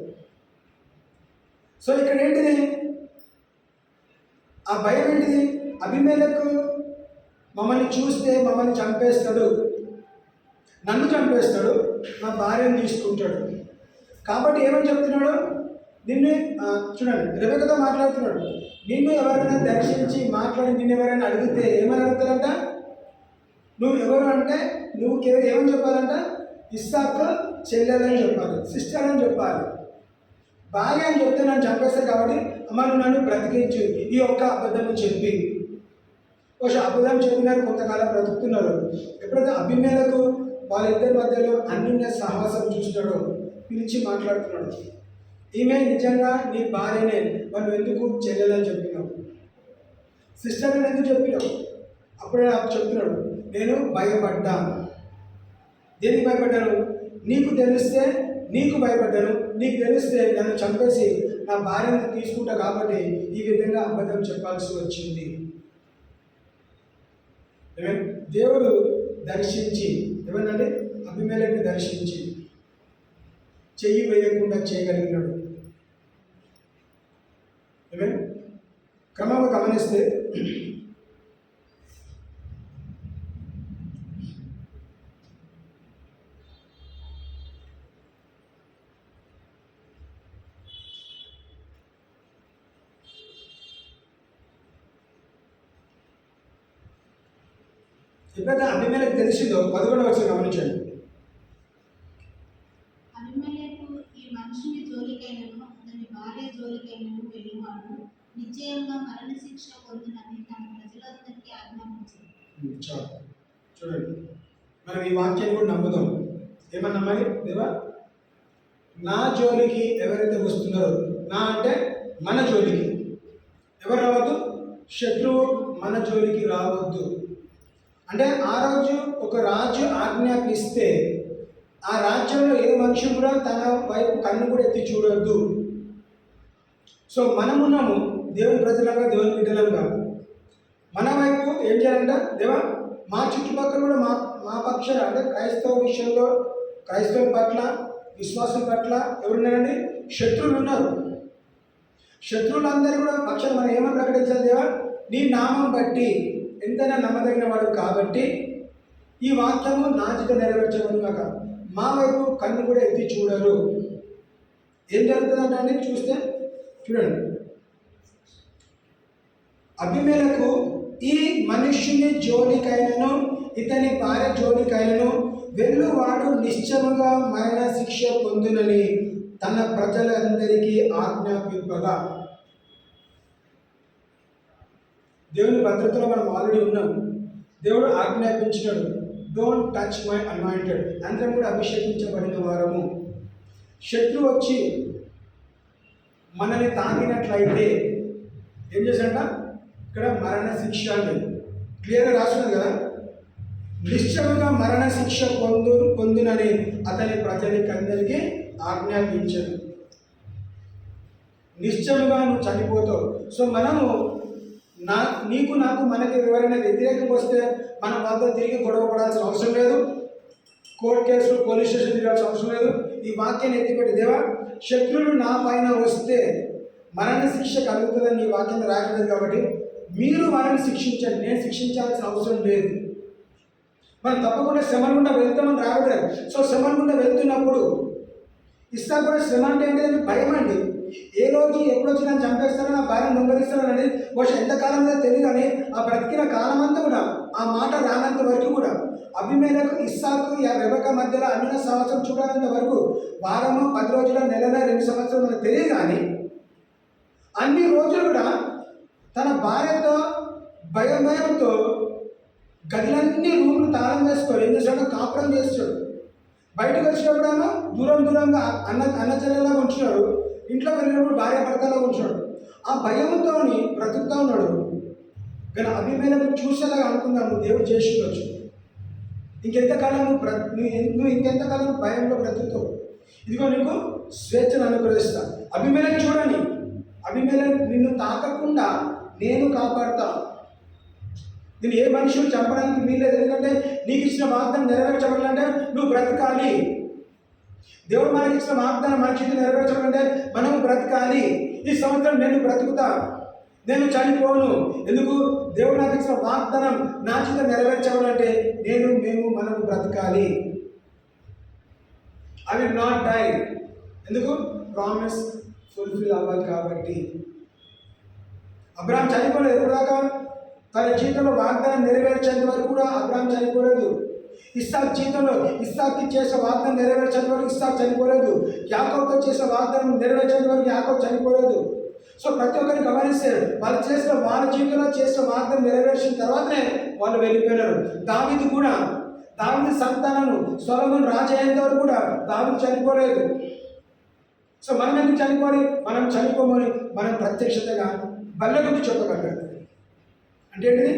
సో ఇక్కడ ఏంటిది, ఆ భయం ఏంటిది? అబీమెలెకు మమ్మల్ని చూస్తే మమ్మల్ని చంపేస్తాడు, నన్ను చంపేస్తాడు, నా భార్యను తీసుకుంటాడు. కాబట్టి ఏమని చెప్తున్నాడు, నిన్ను చూడండి, రెబెక్కతో మాట్లాడుతున్నాడు, నిన్ను ఎవరైనా దర్శించి మాట్లాడి నిన్ను ఎవరైనా అడిగితే ఏమని అడుగుతారంట, నువ్వు ఎవరు అంటే నువ్వు ఏమని చెప్పాలంట, ఇస్సాకు చెల్లెలని చెప్పాలి, సిస్టర్ అని చెప్పాలి. భార్య అని చెప్తే నన్ను చంపేస్తారు కాబట్టి అమ్మ నన్ను బ్రతికించు, ఈ ఒక్క అబద్ధం చెప్పి. కొంచెం అబద్ధం చెప్పినారు, కొంతకాలం బ్రతుకుతున్నారు. ఎప్పుడైతే అభిమేలకు వాళ్ళిద్దరి మధ్యలో అన్యోన్య సహవాసం చూసినాడో పిలిచి మాట్లాడుతున్నాడు, ఈమె నిజంగా నీ భార్యనే, వాళ్ళు ఎందుకు చెల్లెలని చెప్పినావు, సిస్టర్ అని ఎందుకు చెప్పినావు? అప్పుడే నాకు చెప్తున్నాడు, నేను భయపడ్డాను. దేనికి భయపడ్డాను? నీకు తెలిస్తే నీకు భయపడ్డాను, నీకు తెలిస్తే నన్ను చంపేసి నా భార్యను తీసుకుంటా కాబట్టి ఈ విధంగా అబద్ధం చెప్పాల్సి వచ్చింది. దేవుడు దర్శించి, ఏమన్నాడు, అభిమేలకుని దర్శించి చెయ్యి వేయకుండా చేయగలిగినాడు. క్రమంగా గమనిస్తే ఎప్పుడైతే అభిమేలకు తెలిసిందో 11వ వచనం గమనించండి. అబీమెలెకు ఈ మనుషుని జోలికైనను అతని భార్య జోలికైనను వెళ్ళువాడు నిశ్చయంగా మరణశిక్ష పొందునని తన ప్రజలందరికీ ఆజ్ఞాపించింది. చాలు చూడండి, మనం ఈ వాక్యాన్ని కూడా నమ్ముదాం. ఏమన్నా నమ్మాలి? దేవా, నా జోలికి ఎవరైతే వస్తున్నారో, నా అంటే మన జోలికి ఎవరు రావద్దు, శత్రువు మన జోలికి రావద్దు. అంటే ఆ రోజు ఒక రాజు ఆజ్ఞాపిస్తే ఆ రాజ్యంలో ఏ మనిషి కూడా తన వైపు కన్ను కూడా ఎత్తి చూడొద్దు. సో మనమున్నాము దేవుని ప్రజలంగా, దేవుని బిడ్డలంగా. మన వైపు ఏం చేయాలంటే, దేవా మా చుట్టుపక్కల కూడా మా పక్షాన అంటే క్రైస్తవ విషయంలో, క్రైస్తవుల పట్ల, విశ్వాసం పట్ల ఎవరున్నారండి? శత్రువులు ఉన్నారు. శత్రువులందరూ కూడా పక్షాన మనం ఏమని ప్రకటించాలి? దేవా, నీ నామం బట్టి ఎంతైనా నమ్మదగిన వాడు కాబట్టి ఈ వాక్యము నా చేత నెరవేర్చబడి కాక మా వైపు కన్ను కూడా ఎత్తి చూడరు. ఏం జరుగుతుందంటే అండి, చూస్తే చూడండి, అబీమెలెకు ఈ మనుష్యుని జోలికైనను ఇతని భార్య జోలికైనను వెళ్ళువాడు నిశ్చయముగా మరణ శిక్ష పొందునని తన ప్రజలందరికీ ఆజ్ఞాపింపగా. దేవుని భద్రతలో మనం ఆల్రెడీ ఉన్నాం. దేవుడు ఆజ్ఞాపించినాడు, డోంట్ టచ్ మై అనాయింటెడ్. అందరం కూడా అభిషేకించబడిన వారము. శత్రువు వచ్చి మనల్ని తాకినట్లయితే ఏం చేశాడ? ఇక్కడ మరణ శిక్ష అండి క్లియర్గా రాస్తున్నది కదా. నిశ్చయముగా మరణ శిక్ష పొందునని అతని ప్రజలకందరికీ ఆజ్ఞాపించాడు. నిశ్చయముగా నువ్వు చనిపోతావు. సో మనము నీకు నాకు మనకి ఎవరైనా వ్యతిరేకం వస్తే మనం వాళ్ళతో తిరిగి గొడవ పడాల్సిన అవసరం లేదు. కోర్టు కేసులు, పోలీస్ స్టేషన్ తిరగాల్సిన అవసరం లేదు. ఈ వాక్యాన్ని ఎత్తిపెట్టి, దేవా శత్రువులు నా పైన వస్తే మరణ శిక్ష కలుగుతుందని నీ వాక్యం రాయలేదు కాబట్టి మీరు వారిని శిక్షించండి, నేను శిక్షించాల్సిన అవసరం లేదు. మనం తప్పకుండా శ్రమల గుండా వెళ్తామని రావట్లేదు. సో శ్రమల గుండా వెళ్తున్నప్పుడు ఇస్తా కూడా శ్రమ అంటే ఏంటంటే భయం అండి. ఏ రోజు ఎప్పుడొచ్చి నన్ను చంపేస్తానో, నా భార్యను దొంగలిస్తానని బహుశా ఎంతకాలంలో తెలియదు. కానీ ఆ బ్రతికిన కాలం అంతా కూడా ఆ మాట రానంత వరకు కూడా అబీమెలెకు ఇస్సాకు రెబెక్క మధ్యలో అన్ని సంవత్సరం చూడాలంత వరకు వారము 10 రోజుల నెలల 2 సంవత్సరాలు మనకు తెలియదు. కానీ అన్ని రోజులు కూడా తన భార్యతో భయంతో గదిలన్నీ రూములు తాళం వేసుకోడు. ఏం చేస్తాడో కాపురం చేస్తాడు. బయటకు వచ్చినప్పుడేమో దూరంగా అన్న చెల్లెలాగా ఉంచున్నాడు. ఇంట్లో వెళ్ళినప్పుడు భార్య భర్తలాగా ఉంచాడు. ఆ భయంతో బ్రతుకుతా ఉన్నాడు. కానీ అబీమెలెకు చూసేలాగా అనుకున్నాను, దేవుడు చేసి ఉండొచ్చు. ఇంకెంతకాలం నువ్వు ఇంకెంతకాలం భయంలో బ్రతుకుతావు? ఇదిగో నీకు స్వేచ్ఛను అనుగ్రహిస్తా. అబీమెలెకు చూడండి, అబీమెలెకు నిన్ను తాకకుండా నేను కాపాడుతా. నేను ఏ మనుషులు చంపడానికి వీల్లేదు. ఎందుకంటే నీకు ఇచ్చిన వాగ్దానం నెరవేర్చబడాలంటే నువ్వు బ్రతకాలి. దేవుడు మనకి ఇచ్చిన వాగ్దానం మన చేతి నెరవేర్చాలంటే మనం బ్రతకాలి. ఈ సంవత్సరం నేను బ్రతుకుతా, నేను చనిపోను. ఎందుకు? దేవుడు నాకు ఇచ్చిన వాగ్దానం నా చేత నెరవేర్చాలంటే మనం బ్రతకాలి. I will not die. ఎందుకు? ప్రామిస్ ఫుల్ఫిల్ అవ్వాలి కాబట్టి. అబ్రాహాం చనిపోలేదు. ఎప్పుడుదాకా? తన జీవితంలో వాగ్దానం నెరవేర్చేంత వరకు కూడా అబ్రాహాం చనిపోలేదు. ఇస్సాకు జీవితంలో ఇస్సాకుకి చేసే వాగ్దానం నెరవేర్చేంత వరకు ఇస్సాకు చనిపోలేదు. యాకోబుతో చేసే వాగ్దానం నెరవేర్చేంత వరకు యాకోబు చనిపోలేదు. సో ప్రతి ఒక్కరిని గమనిస్తే వాళ్ళ జీవితంలో చేసిన వాగ్దానం నెరవేర్చిన తర్వాతనే వాళ్ళు వెళ్ళిపోయినారు. దావీదు కూడా, దావీదు సంతానము సొలొమోను రాజు అయ్యేంత వరకు కూడా దావీదు చనిపోలేదు. సో మనం ఎందుకు చనిపోవాలి? మనం చనిపోమని మనం ప్రత్యక్షతగా బల్ల గురించి చెప్పగలగాలి. అంటే ఏంటిది?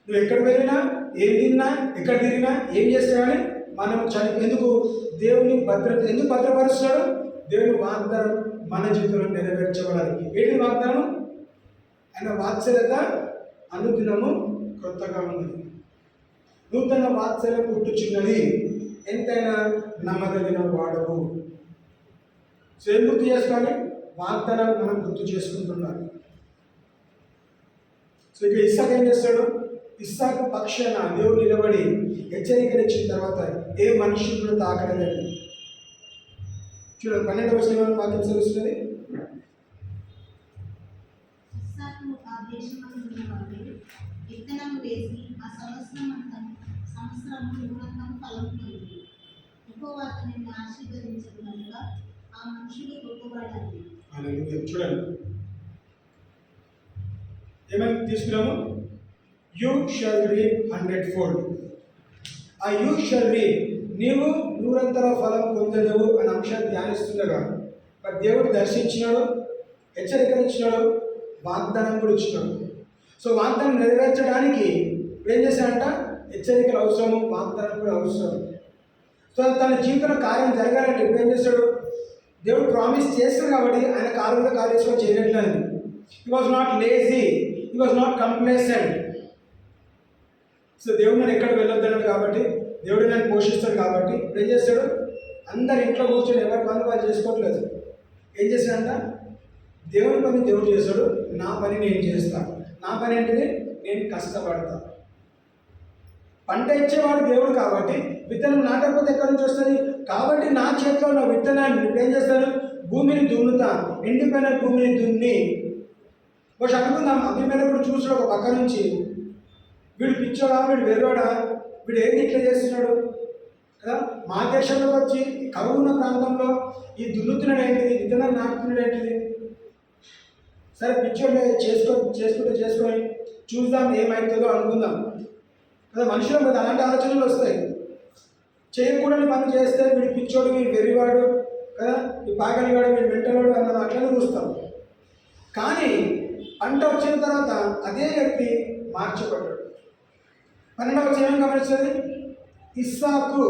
నువ్వు ఎక్కడ వెళ్ళినా, ఏం తిన్నా, ఎక్కడ తిరిగినా, ఏం చేసినా కానీ మనం ఎందుకు? దేవుని భద్రత ఎందుకు భద్రపరుస్తాడు? దేవుని వాగ్దానం మన జీవితంలో నెరవేర్చబడాలి. ఏంటి వాగ్దానం? ఆయన వాత్సల్యత అనుదినము కొత్తగా ఉన్నది, నూతన వాత్సల్యం పుట్టుచున్నది, ఎంతైనా నమ్మదగిన వాడవు. ఏం గుర్తు చేసుకోవాలి? వాగ్దానాలు మనం గుర్తు చేసుకుంటున్నాం. సో ఇక ఇస్సాకు ఏం చేస్తాడు? ఇస్సాకు పక్షాన దేవుడు నిలబడి హెచ్చరికనిచ్చిన తర్వాత ఏ మనిషి కూడా తాకలేదండి. చూడండి 12వ వచనంలో వాక్యం తెలుస్తుంది. ఇస్సాకు ఆ దేశమందున్న వాడే విత్తనం వేసి ఆ సంవత్సరము నూరంతము ఫలం పొంది యెహోవా అతనిని ఆశీర్వదించను కనుక ఆ మనుషుడు గొప్పవాడాలి. హల్లెలూయా. చూడండి ఏమని తీసుకున్నాము? You shall reap 100-fold. ఆ యూ షల్ రీప్, నీవు 100 ఫలం పొందలేవు అనే అంశాన్ని ధ్యానిస్తుండగా మరి దేవుడు దర్శించినాడు, హెచ్చరికనిచ్చినాడు, వాగ్దానం కూడా ఇచ్చినాడు. సో వాగ్దానం నెరవేర్చడానికి ఇప్పుడు ఏం చేశాడంట? హెచ్చరికలు అవసరము, వాగ్దానం కూడా అవసరం. సో తన జీవితంలో కార్యం జరగాలంటే ఇప్పుడు ఏం చేశాడు? దేవుడు ప్రామిస్ చేస్తాడు కాబట్టి ఆయన కాలంలో కార్యక్రమం చేయట్లేదు. He was not lazy, he was not complacent. So దేవుడు నన్ను ఎక్కడ వెళ్ళొద్దన్నాడు కాబట్టి, దేవుడు నన్ను పోషిస్తాడు కాబట్టి ఇప్పుడు ఏం చేస్తాడు? అందరు ఇంట్లో కూర్చొని ఎవరి పని వాళ్ళు చేసుకోవట్లేదు. ఏం చేశాడంట? దేవుడి పని దేవుడు చేస్తాడు, నా పని నేను చేస్తాను. నా పని ఏంటిది? నేను కష్టపడతా. పంట ఇచ్చేవాడు దేవుడు కాబట్టి విత్తనం నాటకపోతే ఎక్కడి నుంచి వస్తుంది? కాబట్టి నా చేతిలో ఉన్న విత్తనాన్ని ఇప్పుడు ఏం చేస్తాను? భూమిని దున్నుతా. ఎండిపోయిన భూమిని దున్ని ఒక అనుకుందాం. అభిమేలకుడు చూసాడు ఒక పక్క నుంచి, వీడు పిచ్చోడా, వీడు వెర్రోడా, వీడు ఏంటి ఇట్లా చేస్తున్నాడు కదా. మా దేశంలోకి వచ్చి కరువు ఉన్న ప్రాంతంలో ఈ దున్నుతున్నాడు ఏంటిది, విత్తనాలు నాటుతున్నాడు ఏంటిది? సరే పిచ్చోడే చేసుకొని చూద్దాం ఏమవుతుందో అనుకుందాం కదా. మనుషుల మీద అలాంటి ఆలోచనలు వస్తాయి. చేయకూడని పని చేస్తే వీడు పిచ్చోడు, వీడు వెర్రివాడు కదా, ఈ పాగలివాడు, వీడు మెంటలోడు అన్నది అట్లనే చూస్తాం. కానీ పంట వచ్చిన తర్వాత అదే వ్యక్తి మార్చబడ్డాడు. 12వ వచనం గమనించండి. ఇస్సాకు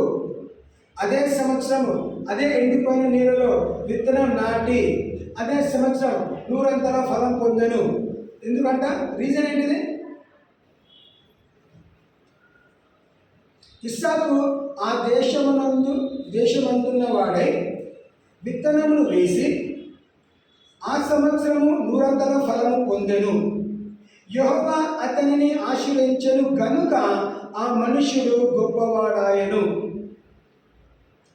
అదే సంవత్సరం అదే ఎండిపోయిన నీళ్ళలో విత్తనం నాటి అదే సంవత్సరం 100 ఫలం పొందెను. ఎందుకంట? రీజన్ ఏంటిది? ఇస్సాకు ఆ దేశమందున్న వాడై విత్తనములు వేసి ఆ సంవత్సరము 100 ఫలము పొందెను. యెహోవా అతనిని ఆశీర్వదించెను గనుక ఆ మనుష్యుడు గొప్పవాడాయను.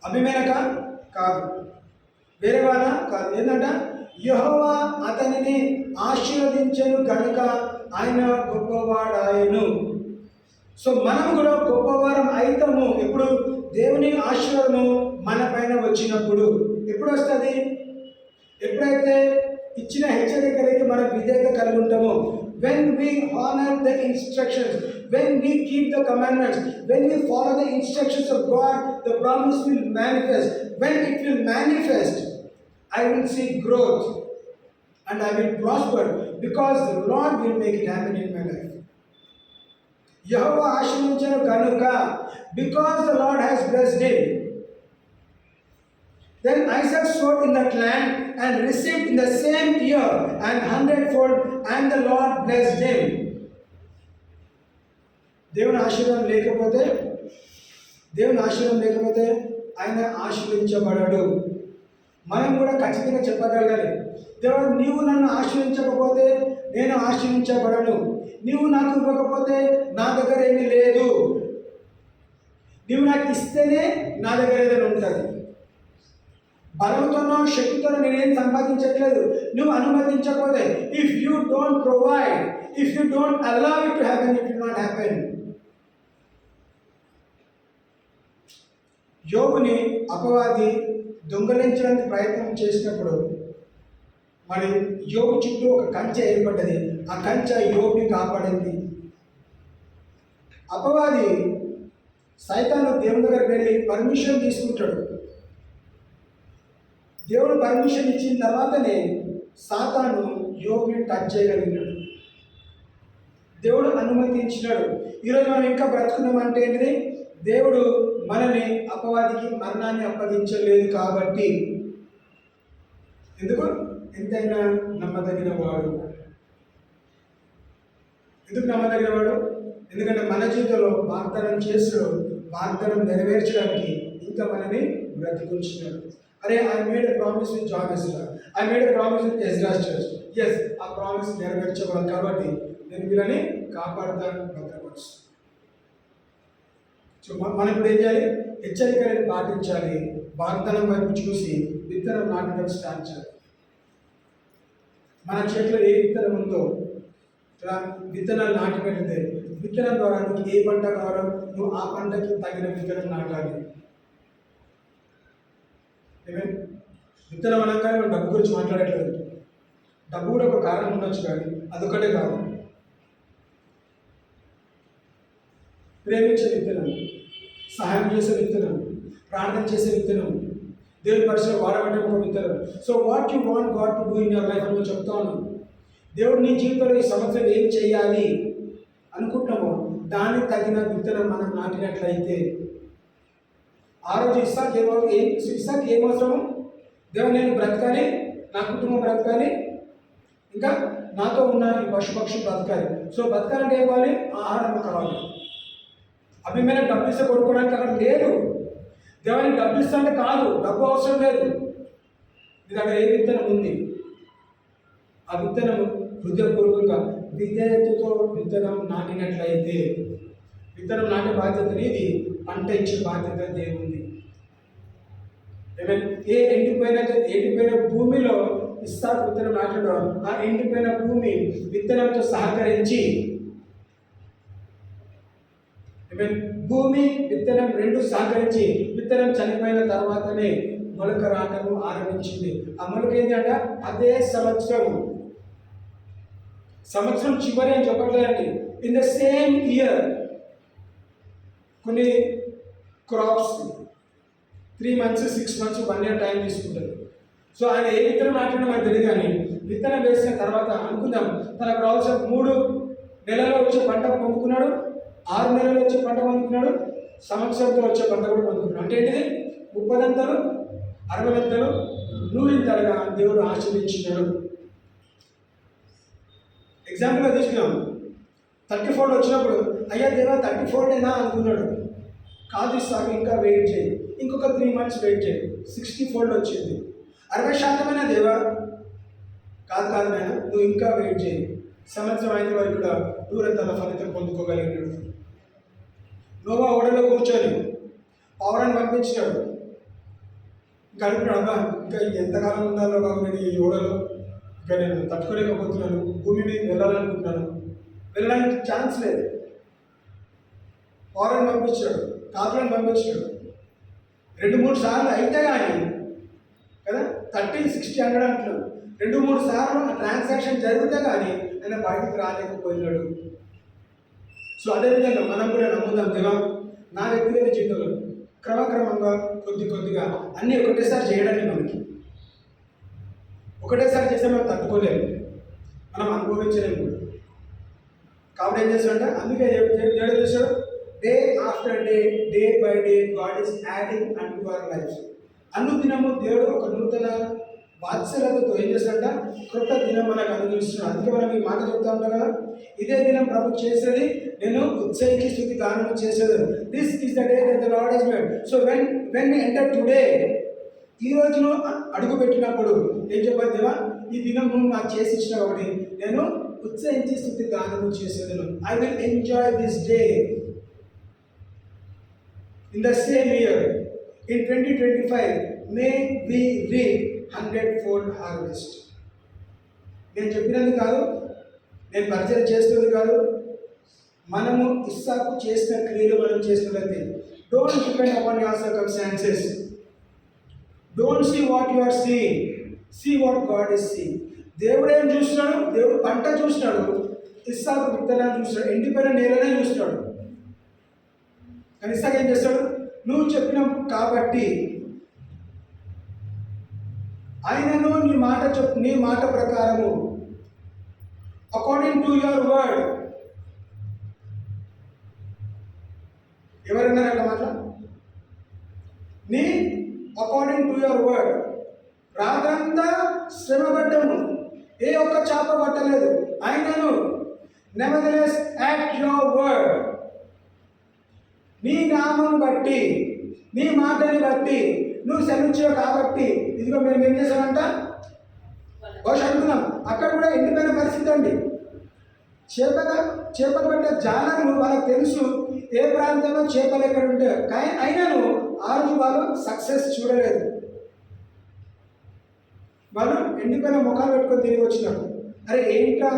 అభిమేలక కాదు, వేరేవాడా కాదు. ఏంటంట? యెహోవా అతనిని ఆశీర్వదించెను గనుక ఆయన గొప్పవాడాయను. సో మనం కూడా గొప్పవారం అయితాము ఎప్పుడు? దేవుని ఆశీర్వాదము మన పైన వచ్చినప్పుడు. ఎప్పుడు వస్తుంది? ఎప్పుడైతే ఇచ్చిన హెచ్చరికలకి మనం విధేయత కలిగి ఉంటామో. when we honor the instructions, when we keep the commandments, when we follow the instructions of God, the promise will manifest. When it will manifest, I will see growth and I will prosper because the Lord will make it happen in my life. యెహోవా ఆశీర్వదించెను గనుక, because the Lord has blessed him. Then Isaac sowed in that land and received in the same year and 100-fold, and the Lord blessed him. దేవుని ఆశీర్వాదం లేకపోతే ఆయన ఆశీర్వదించబడడు. మనం కూడా ఖచ్చితంగా చెప్పగలగాలి, దేవుడు నీవు నన్ను ఆశీర్వదించకపోతే నేను ఆశీర్వించబడను. నీవు నాకు ఇవ్వకపోతే నా దగ్గర ఏమీ లేదు. నీవు నాకు ఇస్తేనే నా దగ్గర ఏదైనా ఉంటుంది. బలంతోనో శక్తితోనో నేనేం సంపాదించట్లేదు. నువ్వు అనుమతించకపోతే, if you don't provide, if you don't allow it to happen, it will not happen. యోబుని అపవాది దొంగలించడానికి ప్రయత్నం చేసినప్పుడు మరి యోబు చుట్టూ ఒక కంచె ఏర్పడ్డది. ఆ కంచె యోబుని కాపాడింది. అపవాది సైతాను దేవుని దగ్గరికి వెళ్ళి పర్మిషన్ తీసుకుంటాడు. దేవుడు పర్మిషన్ ఇచ్చిన తర్వాతనే సాతాను యోబుని టచ్ చేయగలిగినాడు. దేవుడు అనుమతించినాడు. ఈరోజు మనం ఇంకా బ్రతుకున్నామంటే ఏంటిది? దేవుడు మనని అపవాదికి మరణాన్ని అప్పగించలేదు కాబట్టి. ఎందుకు? ఎంతైనా నమ్మదగిన వాడు. ఎందుకు నమ్మదగిన వాడు? ఎందుకంటే మన జీవితంలో వాగ్దానం చేస్తాడు, వాగ్దానం నెరవేర్చడానికి ఇంకా మనని బ్రతికించినాడు. అరే I made a promise with John Ezra, I made a promise with Ezra's church. Yes, ఆ ప్రామిస్ నెరవేర్చబడాలి కాబట్టి నేను వీళ్ళని కాపాడుతాను, భద్రపరుస్తాను. సో మనం ఇప్పుడు ఏం చేయాలి? హెచ్చరికలను పాటించాలి, వాగ్దానం వైపు చూసి విత్తనం నాటడం స్టార్ట్ చేయాలి. మన చేతిలో ఏ విత్తనం ఉందో విత్తనాలు నాటి పెడితే విత్తనం ద్వారా నీకు ఏ పంట కావాలో నువ్వు ఆ పంటకి తగిన విత్తనం నాటాలి. విత్తనం అనగానే మనం డబ్బు గురించి మాట్లాడట్లేదు. డబ్బు కూడా ఒక కారణం ఉండొచ్చు, కానీ అదొకటే కాదు. ప్రేమించే విత్తనం, సహాయం చేసే విత్తనం, ప్రార్థన చేసే విత్తనం, దేవుని పరిచయం వాడబడ్డం ఒక విత్తనం. So what you want God to do in your life అని నేను చెప్తా ఉన్నాను. దేవుడు నీ జీవితంలో ఈ సంవత్సరం ఏం చేయాలి అనుకుంటున్నామో దానికి తగిన విత్తనం మనం నాటినట్లయితే ఆ రోజు ఇస్సాకు ఏం అవసరము? దేవుడు నేను బ్రతకాలి, నా కుటుంబం బ్రతకాలి, ఇంకా నాతో ఉన్న ఈ పశుపక్షులు బ్రతకాలి. సో బ్రతకాలంటే ఏం కావాలి? ఆహారం కావాలి. అభిమైన డబ్బు ఇస్తే కొనుక్కోవడానికి అక్కడ లేదు. దేవునికి డబ్బు ఇస్తాంటే కాదు, డబ్బు అవసరం లేదు. నీ దగ్గర ఏ విత్తనం ఉంది, ఆ విత్తనం హృదయపూర్వకంగా విధేయతతో విత్తనం నాటినట్లయితే విత్తనం నాటే బాధ్యత నీది, పంట ఇచ్చే బాధ్యత దేవుంది. ఏ ఎండిపోయిన భూమిలో ఇస్సాకు విత్తనం నాటడం, ఆ ఎండిపోయిన భూమి విత్తనంతో సహకరించి భూమి విత్తనం రెండు సహకరించి విత్తనం చనిపోయిన తర్వాతనే మొలక రాటము ఆరంభించింది. ఆ మొలక ఏంటంట? అదే సంవత్సరం చివరి అని చెప్పట్లేదండి. ఇన్ ద సేమ్ ఇయర్ కొన్ని crops 3 months 6 months 1 year time తీసుకుంటుంది. సో ఆయన ఏ విత్తనం నాటడం మనకు తెలియదు, కానీ విత్తనం వేసిన తర్వాత అనుకుందాం తనకు రావాల్సిన 3 నెలల్లో వచ్చే పంట పొందుకున్నాడు, 6 నెలల్లో వచ్చే పంట పొందుకున్నాడు, సంవత్సరంతో వచ్చే పంట కూడా పొందుకున్నాడు. అంటే ఏంటిది? 30 అంతలు 60 అంతలు 100 అంతలుగా దేవుడు ఆశీర్వదించినాడు. ఎగ్జాంపుల్గా తీసుకున్నాం, 30 వచ్చినప్పుడు అయ్యా దేవా 30 అనుకున్నాడు. కాదు ఇస్తాకు, ఇంకా వెయిట్ చేయి, ఇంకొక 3 months వెయిట్ చేయి, 60 వచ్చింది. 60% దేవా? కాదు నాయన, నువ్వు ఇంకా వెయిట్ చేయి, సంవత్సరం అయిన వరకు కూడా దూరంతల ఫలితం పొందుకోగలిగినాడు. నోవా ఓడలో కూర్చొని పౌరాన్ని పంపించినాడు. ఇంకా అనుకున్నాడు, అబ్బా ఇంకా ఎంతకాలం ఉండాలో బాబు నేను ఈ ఓడలో, ఇంకా నేను తట్టుకోలేకపోతున్నాను, భూమి మీద వెళ్ళాలనుకుంటున్నాను, వెళ్ళడానికి ఛాన్స్ లేదు. పౌరాన్ని పంపించాడు, కాపులను పంపించాడు. 2-3 సార్లు అయితే కానీ కదా 30, 60, 100 అంటున్నాడు. 2-3 సార్లు ఆ ట్రాన్సాక్షన్ జరిగితే కానీ ఆయన బయటకు రాలేకపోయినాడు. సో అదేవిధంగా మనం కూడా నమ్ముదాం, దేవా నా వ్యక్తిగత జీవితంలో క్రమక్రమంగా కొద్దిగా అన్నీ ఒకటేసారి చేయడానికి మనకి ఒకటేసారి చేస్తే మనం తట్టుకోలేము, మనం అనుభవించలేము కూడా. కాబట్టి ఏం చేస్తాడంటే, అందుకే దేవుడు చేశాడు, day after day, day by day God is adding unto our life. అనుదినము దేవుడు ఒక నూతన వాత్సల్యతతో ఏం చేస్తాడంట? క్రొత్త దినం మనకు అనుగ్రహిస్తున్నాడు. అందుకే మనం ఈ మాట చెప్తా ఉంటాం కదా, ఇదే దినం ప్రభు చేసేది, నేను ఉత్సహించి స్తుతి గానం చేసేది. This is the day that the lord has made. So when we enter today, ఈ రోజును అడుగు పెట్టినప్పుడు ఏం చెప్పాలి? దేవా ఈ దినం నువ్వు నాకు చేసి ఇచ్చిన ఒకటి, నేను ఉత్సహించి స్తుతి గానం చేసేదను. I will enjoy this day. In the same year, in 2025, may we reap 100-fold harvest. నేను చెప్పినది కాదు, నేను పరిచయం చేస్తుంది కాదు, మనము ఇస్సాకు చేసిన క్రియలు మనం చేసినట్లయితే, don't depend upon your circumstances, don't see what you are seeing, see what God is seeing. దేవుడు ఏం చూస్తున్నాడు? దేవుడు పంట చూస్తున్నాడు, ఇస్సాకు విత్తనాన్ని చూస్తున్నాడు, ఎండిపోయిన నేలనే చూస్తున్నాడు. కానీ ఇస్సాకు ఏం చేస్తాడు? నువ్వు చెప్పినావు కాబట్టి ఆయనను నీ మాట ప్రకారము, అకార్డింగ్ టు యువర్ వర్డ్. ఎవరన్నారు అట్లా మాట? According to your word. రాత్రంతా శ్రమపడ్డము, ఏ ఒక్క చాప పట్టలేదు. ఆయనను నెవర్దలెస్ యాట్ యువర్ వర్డ్, నీ నామను బట్టి, నీ మాటని బట్టి నువ్వు సెలవిచ్చావు కాబట్టి ఇదిగో మేము ఏం చేసామంట బహుశా అనుకున్నాం. అక్కడ కూడా ఎండిపోయిన పరిస్థితి అండి. చేపలు పట్టే జాలర్లు వాళ్ళకి తెలుసు ఏ ప్రాంతంలో చేపలు ఎక్కడ ఉంటాయో, కానీ అయినాను ఆ రోజు వాళ్ళు సక్సెస్ చూడలేదు. వాళ్ళు ఎండిపోయిన ముఖాలు పెట్టుకొని తిరిగి వచ్చినారు. అరే ఏంట్రా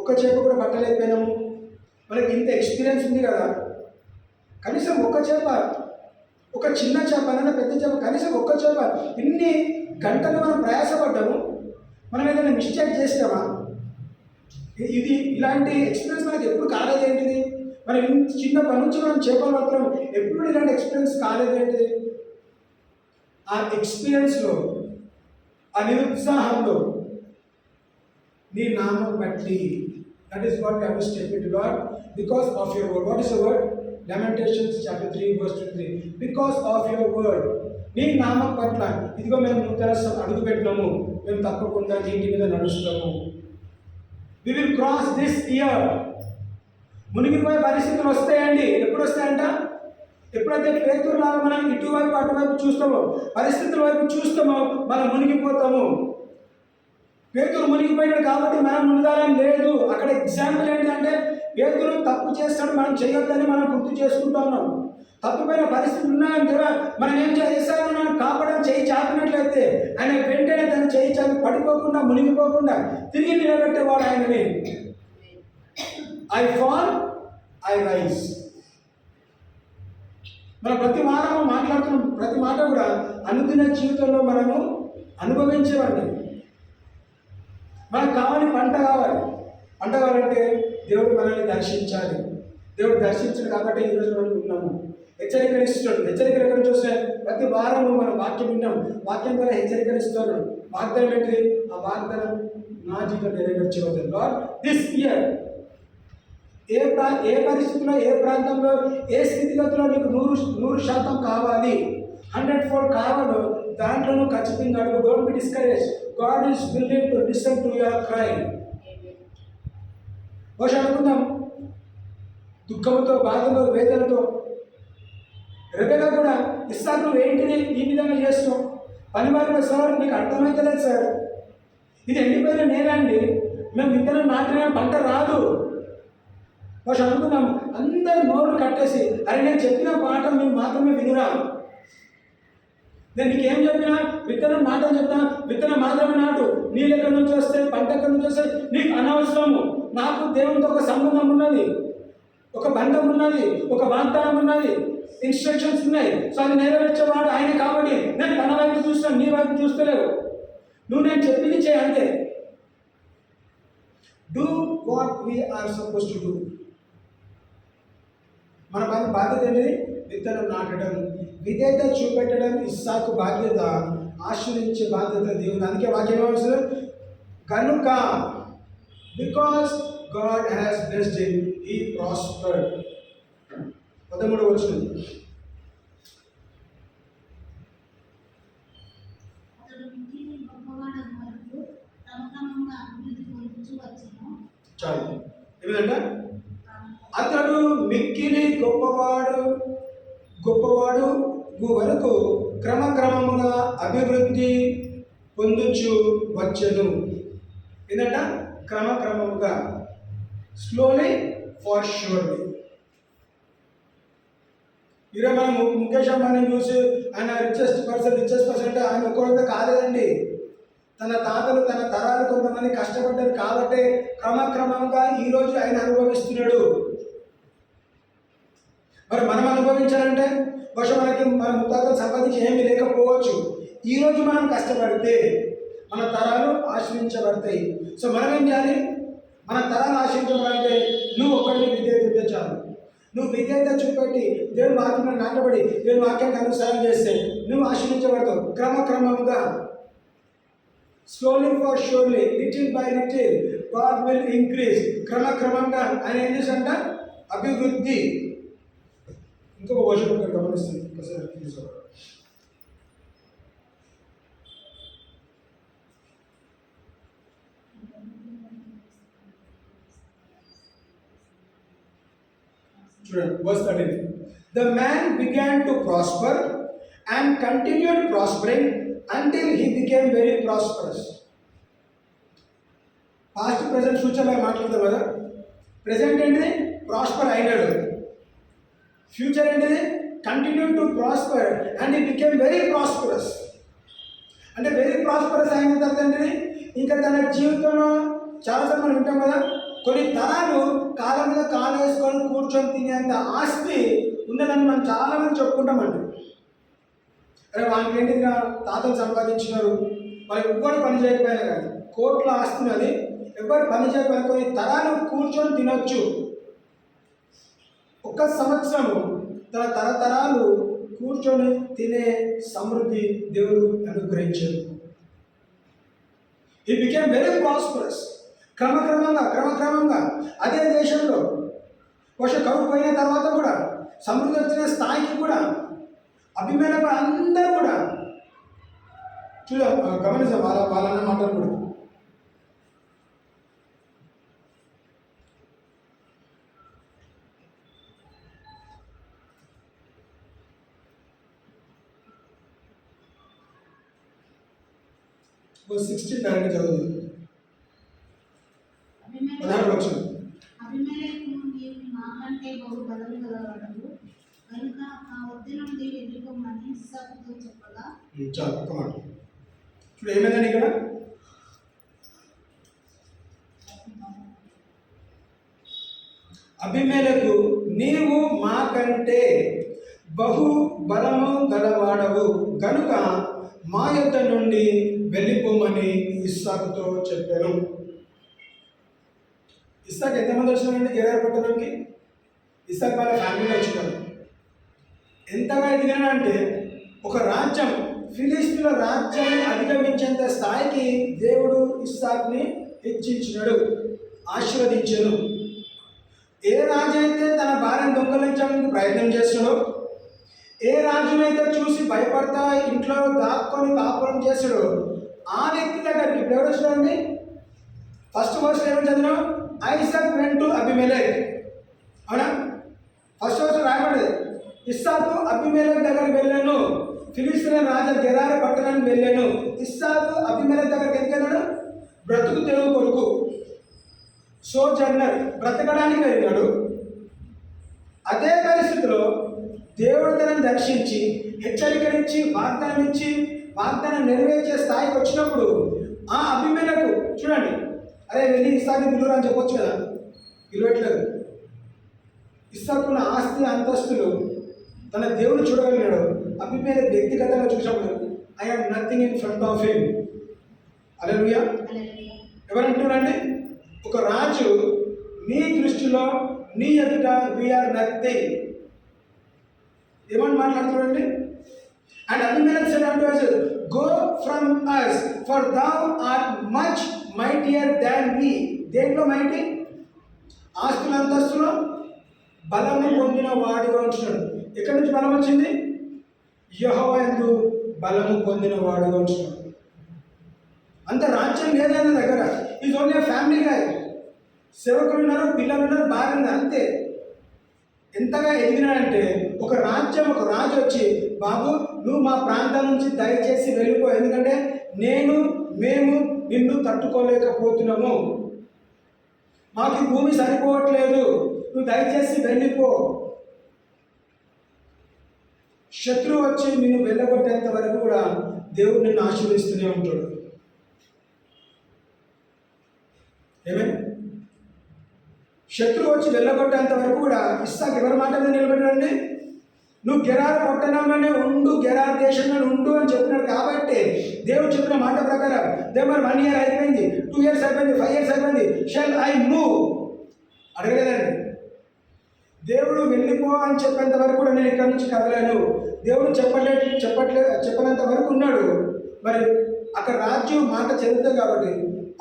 ఒక చేప కూడా పట్టలేకపోయినాము, మనకి ఇంత ఎక్స్పీరియన్స్ ఉంది కదా, కనీసం ఒక చేప, ఒక చిన్న చేప అన్న పెద్ద చేప, కనీసం ఒక్క చేప, ఇన్ని గంటలు మనం ప్రయాసపడ్డాము, మనం ఏదైనా మిస్టేక్ చేస్తామా? ఇది ఇలాంటి ఎక్స్పీరియన్స్ మనకి ఎప్పుడు కాలేదేంటిది? మనం చిన్నప్పటి నుంచి మనం చేపలు పట్టడం ఎప్పుడు ఇలాంటి ఎక్స్పీరియన్స్ కాలేదేంటిది? ఆ ఎక్స్పీరియన్స్లో, ఆ నిరుత్సాహంలో నీ నామం బట్టి, that is what I will state to lord, because of your word. What is the word? Lamentations chapter 3 verse 23. Because of your word, నీ నామం పట్ల ఇదిగో మేము నూతన అడుగు పెట్టినాము, మేము తప్పకుండా నీటి మీద నడుస్తాము. We will cross this year. మునిగిపోయే పరిస్థితులు వస్తాయండి. ఎప్పుడు వస్తాయంట? ఎప్పుడైతే పేతురులాగా మనం ఇటువైపు అటువైపు చూస్తామో, పరిస్థితుల వైపు చూస్తామో, మనం మునిగిపోతాము. పేతురు మునిగిపోయాడు కాబట్టి మనం మునిగాలని లేదు. అక్కడ ఎగ్జాంపుల్ ఏంటంటే పేతురు తప్పు చేస్తాడు, మనం చేయొద్దని మనం గుర్తు చేసుకుంటా ఉన్నాం. తప్పిపోయిన పరిస్థితులు ఉన్నాయని దేవా మనం ఏం చేస్తాను, మనం కాపాడని చేయి చాపినట్లయితే ఆయన వెంటనే తన చేయి చాపి పడిపోకుండా మునిగిపోకుండా తిరిగి నిలబెట్టేవాడు ఆయనని. I fall, I rise. మనం ప్రతి వారము మాట్లాడుతున్న ప్రతి మాట కూడా అనుదిన జీవితంలో మనము అనుభవించేవాడిని. మనకు కావాలి పంట కావాలి. పంట కావాలంటే దేవుడు మనల్ని దర్శించాలి. దేవుడు దర్శించాడు కాబట్టి ఈరోజు మనం ఉన్నాము. హెచ్చరికలు ఇస్తున్నాడు. హెచ్చరికలు ఎక్కడ చూస్తే ప్రతి వారము మనం వాక్యం విన్నాం. వాక్యం ద్వారా హెచ్చరికలు ఇస్తున్నాడు. వాగ్దానం ఏంటి? ఆ వాగ్దానం నా జీవితం నెరవేర్చబోతుంది. లార్డ్ దిస్ ఇయర్ ఏ పరిస్థితిలో, ఏ ప్రాంతంలో, ఏ స్థితిగతిలో నీకు 100% కావాలి, 100-fold కావాలో దాంట్లో నువ్వు ఖచ్చితంగా అడుగు. Don't be discourage. God is willing to listen to your cry. బహుశా అనుకుందాం, దుఃఖంతో, బాధతో, వేదనతో రెబెకా కూడా ఇస్సాకు నువ్వు ఏంటిది ఈ విధంగా చేస్తున్నావు? పని వారిలో సార్ నీకు అర్థమైతలేదు సార్, ఇది ఎండిపోయిన నేలండి, మేము విత్తనం నాటిన పంట రాదు. బహుశా అనుకుందాం, అందరు నోరు కట్టేసి అరే నేను చెప్పిన పాఠం మీరు మాత్రమే వినురా, నేను నీకేం చెప్పినా విత్తనం నాటని చెప్తా, విత్తనం మాత్రమే నాటు, నీళ్ళు ఎక్కడి నుంచి వస్తే, పంట ఎక్కడి నుంచి వస్తే నీకు అనవసరము. నాకు దేవునితో ఒక సంబంధం ఉన్నది, ఒక బంధం ఉన్నది, ఒక వాగ్దానం ఉన్నది, ఇన్స్ట్రక్షన్స్ ఉన్నాయి. సో అది నెరవేర్చేవాడు ఆయన కాబట్టి నేను తన వైపు చూస్తాను, నీ వైపు చూస్తలేవు. నువ్వు నేను చెప్పింది చేయి అంతే. Do what we are supposed to do. మన బాధ్యత ఏంటిది? విత్తనం నాటడం, విధేయత చూపెట్టడం ఇస్సాకు బాధ్యత, ఆశ్రయించే బాధ్యత దేవుడు. అందుకే వాక్యం ఏమవుతుంది? కనుక because God has blessed him he prospered. 13వ వచనం. చాలు. ఏమిటంటే అతడు మిక్కిలి గొప్పవాడు వరకు క్రమక్రమముగా అభివృద్ధి పొందుచు వచ్చెను. ఏంటంట? క్రమక్రమముగా, స్లోలీ ఫార్ ష్యూర్లీ. ఈరోజు మనం ముఖేష్ అంబానీని చూసి ఆయన రిచెస్ట్ పర్సన్ అంటే ఆయన ఒక్కరితో కాలేదండి. తన తాతలు, తన తరాలు కొంతమంది కష్టపడ్డారు కాబట్టి క్రమక్రమంగా ఈరోజు ఆయన అనుభవిస్తున్నాడు. మరి మనం అనుభవించాలంటే బహుశా మనకి మన ముత్తాతలు సంపాదించి ఏమీ లేకపోవచ్చు. ఈరోజు మనం కష్టపడితే మన తరాలు ఆశ్రయించబడతాయి. సో మనం ఏం చేయాలి? మన తరాలు ఆశ్రయించబడాలంటే నువ్వు ఒక్కడిని విధేయత చాలు. నువ్వు విధేయత చూపెట్టి దేవుని వాక్యంలో నాటబడి దేవుని వాక్యాన్ని అనుసరణ చేస్తే నువ్వు ఆశ్రయించబడతావు. క్రమక్రమంగా, slowly far surely, little by little God will increase. క్రమక్రమంగా ఆయన ఏం చేశాడంట? అభివృద్ధి. ఇంకొక వర్షం ఇక్కడ గమనిస్తుంది. చూడండి, verse 13. The man began to prosper and continued prospering until he became very prosperous. Past present ఫ్యూచర్లో మాట్లాడతాం కదా. ప్రెసెంట్ ఏంటిది? ప్రాస్పర్ అయినాడు. ఫ్యూచర్ ఏంటిది? Continue to prosper and he became very prosperous. అంటే వెరీ ప్రాస్పరస్ అయిన తర్వాత ఏంటిది? ఇంకా తన జీవితంలో చాలాసార్లు మనం వింటాం కదా, కొన్ని తరాలు కాళ్ళ మీద కాలు వేసుకొని కూర్చొని తినేంత ఆస్తి ఉన్నదని మనం చాలామంది చెప్పుకుంటామండి. అరే వాళ్ళకి ఏంటిగా తాతలు సంపాదించినారు, వాళ్ళకి ఎవ్వరు పని చేయకపోయినా కానీ కోట్ల ఆస్తి ఉన్నది, ఎవరు పని చేయకపోయినా కొన్ని తరాలు కూర్చొని తినొచ్చు. ఒక్క సంవత్సరము తన తరతరాలు కూర్చొని తినే సమృద్ధి దేవుడు అనుగ్రహించాడు. He became very prosperous. క్రమక్రమంగా అదే దేశంలో కరువు పోయిన తర్వాత కూడా సమృద్ధి వచ్చిన స్థాయికి కూడా అభిమేలకు అందరూ కూడా గమనించాం వాళ్ళన్న మాటలు కూడా. Verse 16 డైరెక్ట్ చదువుతుంది. 16 వచనం. అబీమెలెకు నీవు నాకంటే బహు బలము గలవాడవు కనుక నా వద్ద నుండి వెళ్ళిపోమని ఇస్సాకుతో చెప్పగా. చాలు ఒక్క మాట ఇప్పుడు ఏమైందండి ఇక్కడ? అబీమెలెకు నీవు మాకంటే బహు బలము గలవాడవు గనుక మా యొద్ద నుండి వెళ్ళిపోమని ఇస్సాకుతో చెప్పాను. ఇస్సాకు ఎంతమంది వచ్చినారండి గెరారు పట్టణంకి? ఇస్సాకు వాళ్ళ ఫ్యామిలీలో వచ్చినారు. ఎంతగా ఎదిగినాడంటే ఒక రాజ్యం, ఫిలిస్తీన్ల రాజ్యాన్ని అధిగమించేంత స్థాయికి దేవుడు ఇస్సాకుని హెచ్చించినాడు, ఆశీర్వదించాడు. ఏ రాజు అయితే తన భార్యను దొంగలించడానికి ప్రయత్నం చేస్తాడో, ఏ రాజునైతే చూసి భయపడతా ఇంట్లో దాక్కొని కాపురం చేశాడో ఆ వ్యక్తి దగ్గరికి ఇప్పుడు ఎవరు వచ్చాడండి? ఫస్ట్ వర్స్ ఏమని చదివినాం? Isaac went to Abimelech. అవునా? ఫస్ట్ వర్స్ రాయబడేది ఇస్సాకు అబీమెలెక్ దగ్గరికి వెళ్ళాను, ఫిలిస్తీన్ల రాజా గెరారు పట్టణానికి వెళ్ళాను. ఇస్సాకు అబీమెలెక్ దగ్గరికి ఎందుకు వెళ్ళాడు? బ్రతుకు తెరువు కొరకు, సోజర్నర్, బ్రతకడానికి వెళ్ళాడు. అదే పరిస్థితిలో దేవుడు తనని దర్శించి హెచ్చరికనిచ్చి వాగ్దానం ఇచ్చి వాగ్దానం నెరవేర్చే స్థాయికి వచ్చినప్పుడు ఆ అబీమెలెకు చూడండి, అరే వెళ్ళి ఇస్సాకుని పిలువురా అని చెప్పొచ్చు కదా, పిలవట్లేదు. ఇస్సాకున్న ఆస్తి అంతస్తులు తన దేవుడు చూడగలిగాడు. అబీమెలెకు వ్యక్తిగతంగా చూసినప్పుడు I have nothing in front of him. Hallelujah. ఎవరంటున్నారండి? ఒక రాజు నీ దృష్టిలో నీ ఎదుట వీఆర్ నథింగ్ ఏమని మాట్లాడుతున్నాడండి? And Abimelech said unto us, go from us, for thou art much mightier than we. దేంట్లో మైటీ? ఆస్తుల అంతస్తులో బలము పొందిన వాడుగా ఉంటున్నాడు. ఎక్కడి నుంచి బలం వచ్చింది? యెహోవా యందు బలము పొందిన వాడుగా ఉంటున్నాడు. అంత రాజ్యం లేదన్న దగ్గర ఇది ఓన్లీ ఫ్యామిలీ గాయ. సేవకులు ఉన్నారు, పిల్లలు ఉన్నారు, భార్య ఉన్నారు, అంతే. ఎంతగా ఎదిగినాడంటే ఒక రాజ్యం, ఒక రాజు వచ్చి బాబు నువ్వు మా ప్రాంతం నుంచి దయచేసి వెళ్ళిపో, ఎందుకంటే మేము నిన్ను తట్టుకోలేకపోతున్నాము, మాకు ఈ భూమి సరిపోవట్లేదు, నువ్వు దయచేసి వెళ్ళిపో. శత్రువు వచ్చి నిన్ను వెళ్ళగొట్టేంత వరకు కూడా దేవుడు నిన్ను ఆశీర్వదిస్తూనే ఉంటాడు. ఏమే? శత్రువు వచ్చి వెళ్ళగొట్టేంత వరకు కూడా ఇస్సాకు ఎవరి మాట మీద నిలబెట్టాడండి? నువ్వు గెరారు పట్టణంలోనే ఉండు, గెరారు దేశంలో ఉండు అని చెప్పినాడు. కాబట్టి దేవుడు చెప్పిన మాట ప్రకారం దేవుడు 1 year అయిపోయింది, 2 years అయిపోయింది, 5 years అయిపోయింది, షల్ ఐ మూవ్ అడగలేదండి. దేవుడు వెళ్ళిపో అని చెప్పేంత వరకు కూడా నేను ఇక్కడి నుంచి కదలేను. దేవుడు చెప్పనంత వరకు ఉన్నాడు. మరి అక్కడ రాజు మాట చెల్లుతుంది కాబట్టి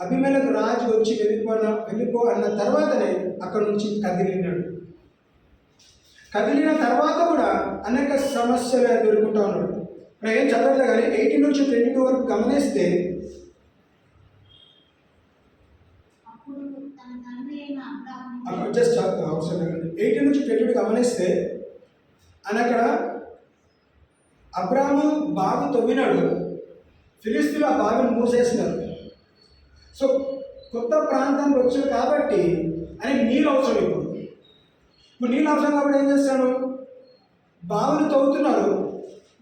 అబీమెలెకు రాజు వచ్చి వెళ్ళిపో అన్న తర్వాతనే అక్కడ నుంచి కదిలినాడు. కదిలిన తర్వాత కూడా అనేక సమస్యలు ఎదుర్కొంటూ ఉన్నాడు. ఇప్పుడు ఏం చదవలేదు కానీ 18 నుంచి 22 వరకు గమనిస్తే జస్ట్ అవసరం 18 నుంచి 22 గమనిస్తే అని అక్కడ అబ్రాము బావి తవ్వినాడు, ఫిలిస్తీన్లు ఆ బావిని మూసేసినారు. సో కొత్త ప్రాంతానికి వచ్చాడు కాబట్టి ఆయనకి నీళ్ళు అవసరం. ఇప్పుడు నీళ్ళు అవసరం కాబట్టి ఏం చేస్తాడు, బావిని తవ్వుతున్నారు,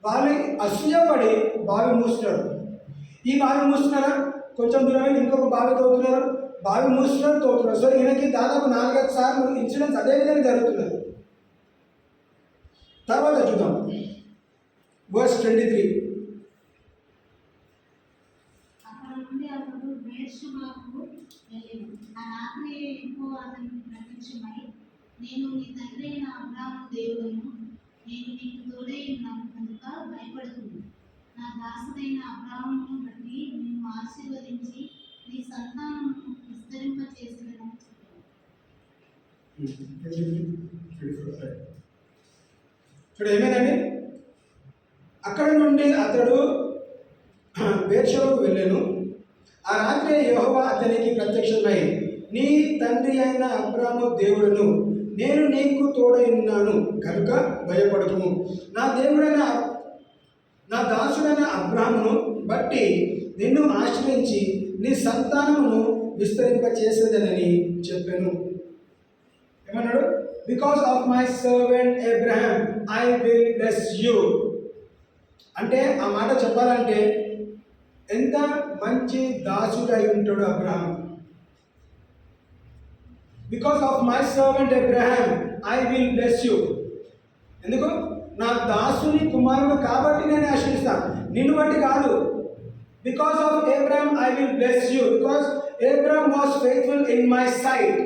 బావి అసూయపడి బావి మూస్తున్నారు. ఈ బావి మూస్తున్నారా, కొంచెం దూరమైన ఇంకొక బావి తవ్వుతున్నారు, బావి మూస్తున్నారు, తవ్వుతున్నారు. సో ఈయనకి దాదాపు 4-5 సార్లు ఇన్సిడెంట్స్ అదే విధంగా జరుగుతున్నారు. తర్వాత చూద్దాం వర్స్ 23. అక్కడ నుండి అతడు బేర్షెబాకు వెళ్ళెను. ఆ రాత్రి యెహోవా అతనికి ప్రత్యక్షమై, నేను నీ తండ్రి అయిన అబ్రాహాము దేవుడను, నేను నీకు తోడై ఉన్నాను కనుక భయపడకుము. నా దాసుడైన అబ్రాహామును బట్టి నిన్ను ఆశీర్వదించి నీ సంతానమును విస్తరింపచేసేదనని చెప్పాను. చూడు ఏమేనండి, అక్కడ నుండి అతడు బేర్షెబాకు వెళ్ళాను. ఆ రాత్రి యెహోవా అతనికి ప్రత్యక్షమై, నీ తండ్రి అయిన అబ్రాహాము దేవుడును, నేను నీకు తోడై ఉన్నాను కనుక భయపడకుము. నా దాసుడైన అబ్రాహామును బట్టి నిన్ను ఆశ్రయించి నీ సంతానమును విస్తరింపచేసేదనని చెప్పాను. ఏమన్నాడు? Because of my servant Abraham I will bless you. అంటే ఆ మాట చెప్పాలంటే ఎంత మంచి దాసుడు అయి ఉంటాడు Abraham. Because of my servant Abraham I will bless you. ఎందుకు? నా దాసుని కుమారుడు కాబట్టి నేను ఆశీర్వదిస్తాను, నిన్ను బట్టి కాదు. Because of Abraham I will bless you, because Abraham was faithful in my sight,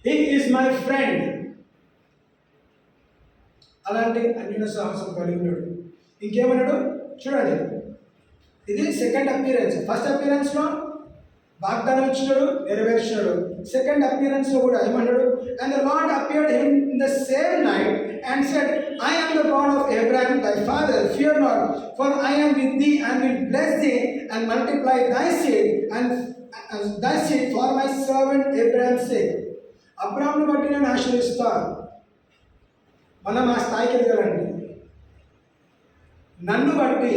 he is my friend. అలాంటి అన్యున సాహసం కలిగినాడు. ఇంకేమన్నాడు చూడండి, ఇది సెకండ్ అపియరెన్స్. ఫస్ట్ అపియరెన్స్లో వాగ్దానం ఇచ్చినాడు, నెరవేర్చినాడు. సెకండ్ అపియరెన్స్లో కూడా ఏమన్నాడు? And the lord appeared him in the same night and said, I am the God of Abraham thy father, fear not, for I am with thee and will bless thee and multiply thy seed for my servant Abraham's sake. అబ్రాహామును బట్టి నేను ఆశీర్వదిస్తాను. మనం ఆ స్థాయికి ఎదగాలండి. నన్ను బట్టి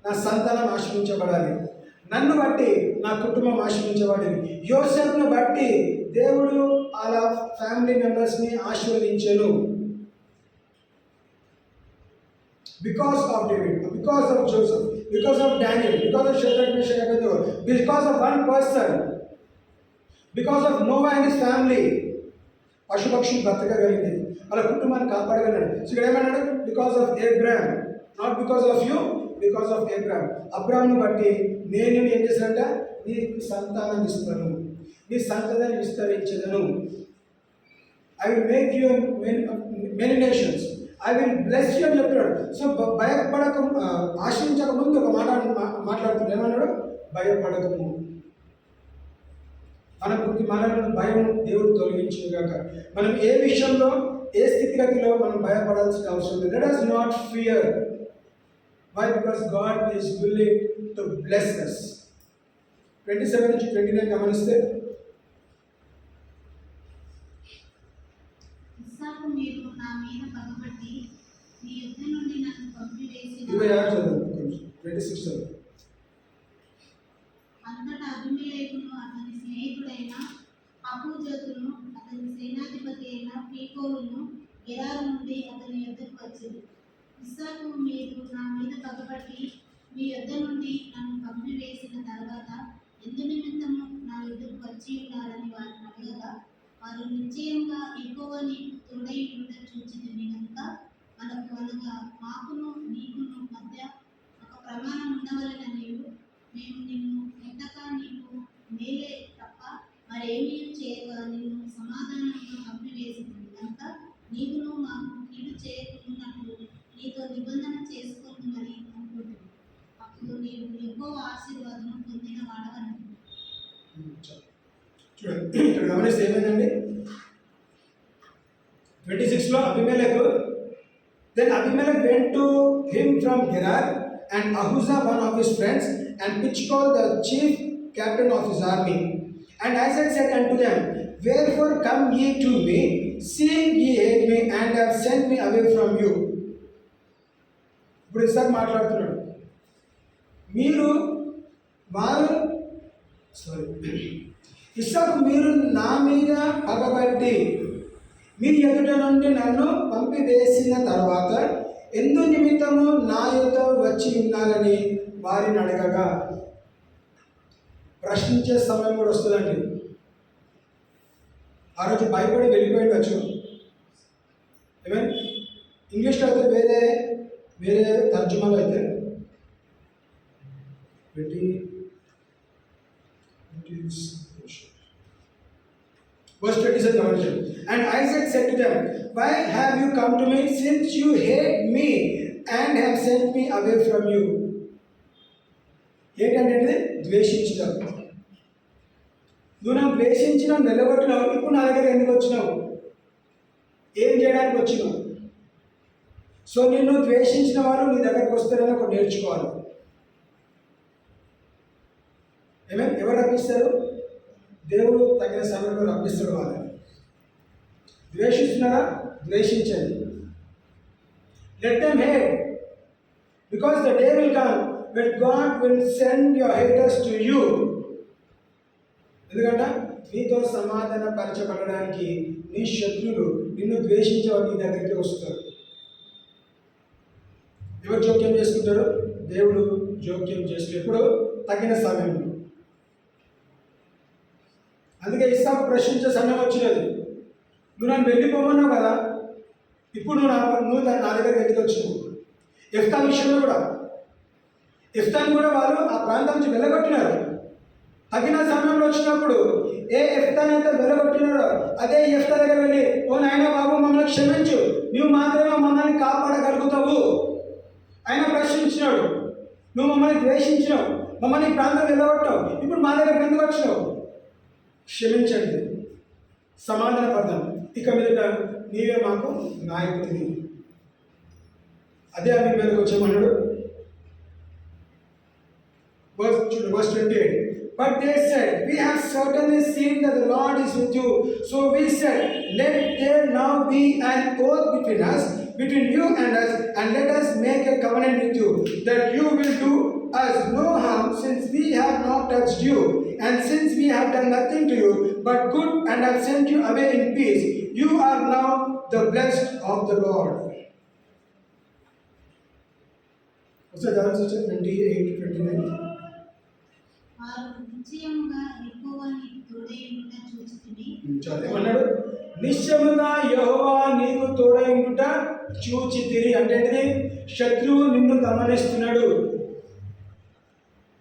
నా సంతానం ఆశ్రయించబడాలి, నన్ను బట్టి నా కుటుంబం ఆశ్రయించబడింది. యోసేపును బట్టి దేవుడు అలా ఫ్యామిలీ మెంబర్స్ని ఆశీర్వదించెను. Because of David, because of Joseph, because of Daniel, because of Shadrach Meshach Abednego, because of one person, because of Noah and his family. పశుపక్షులు బ్రతకగలిగింది, వాళ్ళ కుటుంబాన్ని కాపాడగలిగాడు. సో ఇక్కడ ఏమన్నాడు? Because of Abraham, not because of you, because of Abraham. అబ్రహాంను బట్టి నేను ఏం చేశానంట? నీకు సంతానం ఇస్తాను, నీ సంతానాన్ని విస్తరించదను. I will make you many nations, I will bless you అని చెప్తున్నాడు. సో భయపడక, ఆశించక ముందు ఒక మాట మాట్లాడుతున్నాడు. ఏమన్నాడు? భయపడకము. మనలో భయం దేవుడు తొలగించుగాక. మనం ఏ విషయంలో, ఏ స్థితిగతిలో మనం భయపడాల్సిన అవసరం లేదు. Let us not fear. Why? Because God is willing to bless us. 27 నుంచి 29 గమనిస్తే, ఇస్సాకు మీరు నా మీద పగబట్టి మీ యుద్ధ నుండి నన్ను పంపివేసిన 26 చదువు. అంతటా అబీమెలెకును అతని స్నేహితుడైన అబూజతును అతని సేనాధిపతి అయిన పీకోలును గెరారు నుండి అతని యొద్దకు వచ్చింది. ఇస్సాకు మీరు నా మీద పగబట్టి మీ యొద్ద నుండి నన్ను పంపివేసిన తర్వాత ఎందు నిమిత్తము నా యొద్దకు వచ్చి ఉన్నారని వారిని అడగగా, వారు నిశ్చయంగా యెహోవా నీకు తోడై ఉండ చూచితిమి కనుక మనకు అనగా మాకును నీకును మధ్య ఒక ప్రమాణం ఉండవలెననియు, మేము నిన్ను ఎట్టక నీకు మేలే తప్ప మరేమీ చేయక నిన్ను సమాధానంగా పంపివేసింది కనుక నీకును మాకు కీడు చేయకున్నట్లు నీతో నిబంధన చేసుకుంటుందని అనుకుంటుంది. అప్పుడు నీవు యెహోవా ఆశీర్వాదం పొందిన వాడవని. చూడండి, ఇక్కడ గమనిస్తే ఏమైందండి? 26లో అబీమెలెకు, then Abimelech went to him from Gerar, and Ahuzah one of his friends, and Pichkol the chief captain of his army. And Isaac said unto them, wherefore come ye to me, seeing ye hate me, and have sent me away from you? ఇప్పుడు ఇస్సాకు మాట్లాడుతున్నాడు. ఇస్సాకు మీరు నా మీద పగబట్టి మీ ఎదుట నుండి నన్ను పంపివేసిన తర్వాత ఎందు నిమిత్తము నా యొద్ద వచ్చి ఉన్నారని వారిని అడగగా, ప్రశ్నించే సమయం కూడా వస్తుందండి. ఆ రోజు భయపడి వెళ్ళిపోయిండొచ్చు. ఏమైనా ఇంగ్లీష్లో అయితే వేరే వేరే తర్జుమాలో అయితే Verse 27 conversion. And Isaac said to them, why have you come to me, since you hate me and have sent me away from you? Hate అంటే ద్వేషించడం. నువ్వు నన్ను ద్వేషించిన నిలబెట్టినావు, ఇప్పుడు నా దగ్గర ఎందుకు వచ్చినావు? ఏం చేయడానికి వచ్చినావు? సో నిన్ను ద్వేషించిన వారు నీ దగ్గరకు వస్తారని ఒకటి నేర్చుకోవాలి. ఎవరు రప్పిస్తారు? దేవుడు తగిన సమయంలో రప్పిస్తాడు వాళ్ళని. ద్వేషిస్తున్నారా? ద్వేషించండి. Let them hate, because the day will come when God will send your haters to you. ఎందుకంటే నీతో సమాధాన పరచబడడానికి నీ శత్రులు, నిన్ను ద్వేషించే వారు నీ దగ్గరికి వస్తారు. ఎవరు జోక్యం చేసుకుంటారు? దేవుడు జోక్యం చేసుకుంటాడు, ఎప్పుడు? తగిన సమయంలో. అందుకే ఇస్సాకు ప్రశ్నించే సమయం వచ్చినది. నువ్వు నన్ను వెళ్ళిపోమన్నావు కదా, ఇప్పుడు నువ్వు నా దగ్గరికి ఎందుకు వచ్చినావు? యెఫ్తా విషయంలో కూడా, యెఫ్తాను కూడా వాళ్ళు ఆ ప్రాంతం నుంచి వెళ్ళగొట్టినారు. తగిన సమయంలో వచ్చినప్పుడు ఏ యెఫ్తానైతే వెళ్ళగొట్టినారో అదే యెఫ్తా దగ్గర వెళ్ళి, ఓ నాయనా బాబు మమ్మల్ని క్షమించు, నువ్వు మాత్రమే మమ్మల్ని కాపాడగలుగుతావు. ఆయన ప్రశ్నించినాడు, నువ్వు మమ్మల్ని ద్వేషించినావు, మమ్మల్ని ప్రాంతం వెళ్ళగొట్టావు, ఇప్పుడు మా దగ్గర ఎందుకు వచ్చినావు? క్షమించండి, సమాధాన పడదాం, ఇక మీద నీవే మాకు నాయకుడిని. అదే ఆమె మీదకి వచ్చేమన్నాడు. Verse 28. But they said, we have certainly seen that the Lord is with you. So we said, let there now be an oath between us, between you and us, and let us make a covenant with you, that you will do us no harm, since we have not touched you, and since we have done nothing to you but good, and have sent you away in peace. You are now the blessed of the Lord. What's the answer? 28-29. వారు నిశ్చయముగా యెహోవా నీకు తోడై ఉండుట చూచితిని. ఏమన్నాడు? నిశ్చయముగా యెహోవా నీకు తోడై ఉండుట చూచితిరి అంటే ఏంటిది? శత్రువు నిన్ను గమనిస్తున్నాడు.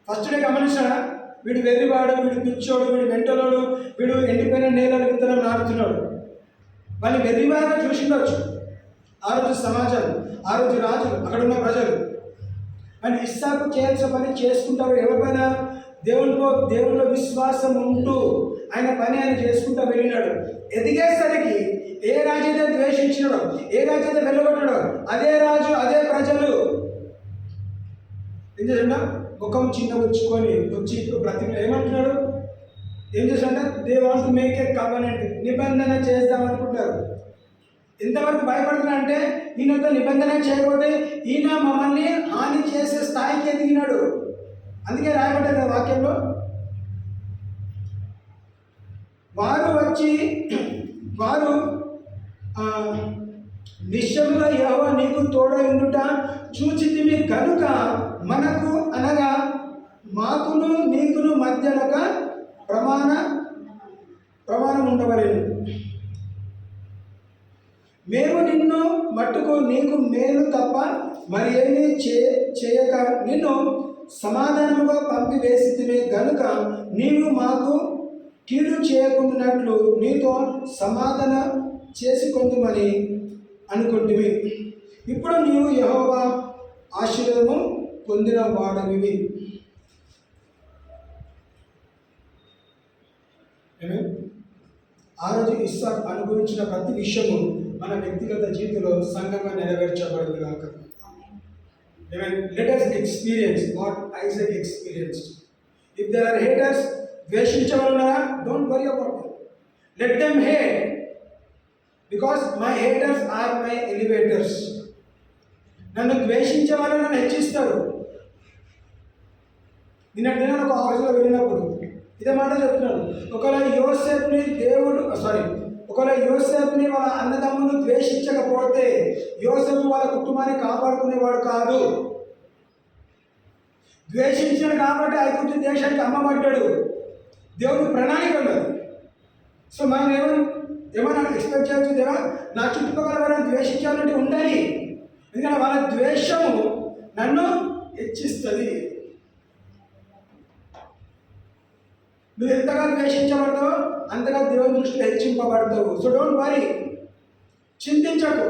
First day గమనిస్తాడా? వీడు వెర్రివాడు, వీడు పిచ్చోడు, వీడు వెంటలోడు, వీడు ఎండిపోయిన నేల విత్తనం నాటుతున్నాడు. వాళ్ళు వెర్రివాడుగా చూసిండొచ్చు ఆ రోజు సమాజం, ఆ రోజు రాజులు, అక్కడ ఉన్న ప్రజలు. అని ఇస్సాకు చేయాల్సిన పని చేసుకుంటారు. ఎవరిపైన? దేవునిలో విశ్వాసం ఉంటూ ఆయన పని ఆయన చేసుకుంటూ వెళ్ళినాడు. ఎదిగేసరికి ఏ రాజు అయితే ద్వేషించినాడో, ఏ రాజు అయితే వెళ్ళగొట్టాడో, అదే రాజు, అదే ప్రజలు ఏం చేశాడ? ముఖం చిన్నగుచ్చుకొని వచ్చి ఇప్పుడు బ్రతికి ఏమంటున్నాడు? ఏం చేశాడ? They want to make a covenant, నిబంధన చేద్దామనుకుంటారు. ఎంతవరకు భయపడుతున్నా అంటే, ఈయనతో నిబంధన చేయకపోతే ఈయన మమ్మల్ని హాని చేసే స్థాయికి ఎదిగినాడు. అందుకే రాయబడ్డది వాక్యంలో, వారు నిశ్చయముగా యెహోవా నీకు తోడై ఉండుట చూచితిమి కనుక మనకు, అనగా మాకును నీకును మధ్యన ఒక ప్రమాణం ఉండవలెను. మేము నిన్ను మట్టుకు నీకు మేలు తప్ప మరి ఏమీ చేయక నిన్ను సమాధానముగా పంపివేసితిమి గనుక నీవు మాకు కీడు చేయకుండానట్లు నీతో సమాధాన చేసుకొందుమని అనుకుంటువి. ఇప్పుడు నీవు యెహోవా ఆశీర్వాదము పొందిన వాడవివి. ఆ రోజు ఇస్సాకు అనుభవించిన ప్రతి విషయము మన వ్యక్తిగత జీవితంలో సంఘంగా నెరవేర్చబడింది కాక. Let us experience what Isaac experienced. If there are haters, ద్వేషించవలనరా, don't worry about them. Let them hate, because my haters are my elevators. నన్ను ద్వేషించే వాళ్ళు నన్ను హెచ్చిస్తారు. నిన్నటి దినాన్ని ఒక ఆఫీసులో వెళ్ళినప్పుడు ఇదే మాట చెప్తున్నాను. ఒకవేళ యోసేపుని వాళ్ళ అన్నదమ్ములు ద్వేషించకపోతే యోసేపు వాళ్ళ కుటుంబాన్ని కాపాడుకునేవాడు కాదు. ద్వేషించాడు కాబట్టి ఐగుప్తు దేశానికి అమ్మబడ్డాడు. దేవుడు ప్రణాళిక ఉండదు. సో మనం ఏమైనా ఎక్స్పెక్ట్ చేయొచ్చు, దేవా నా చుట్టుపక్కల వాళ్ళని ద్వేషించాలంటే ఉండాలి, ఎందుకంటే వాళ్ళ ద్వేషము నన్ను హెచ్చిస్తుంది. నువ్వు ఎంతగా ద్వేషించబడతావో అంతగా దేవుని దృష్టిలో హెచ్చింపబడతావు. సో డోంట్ వరీ, చింతించకు.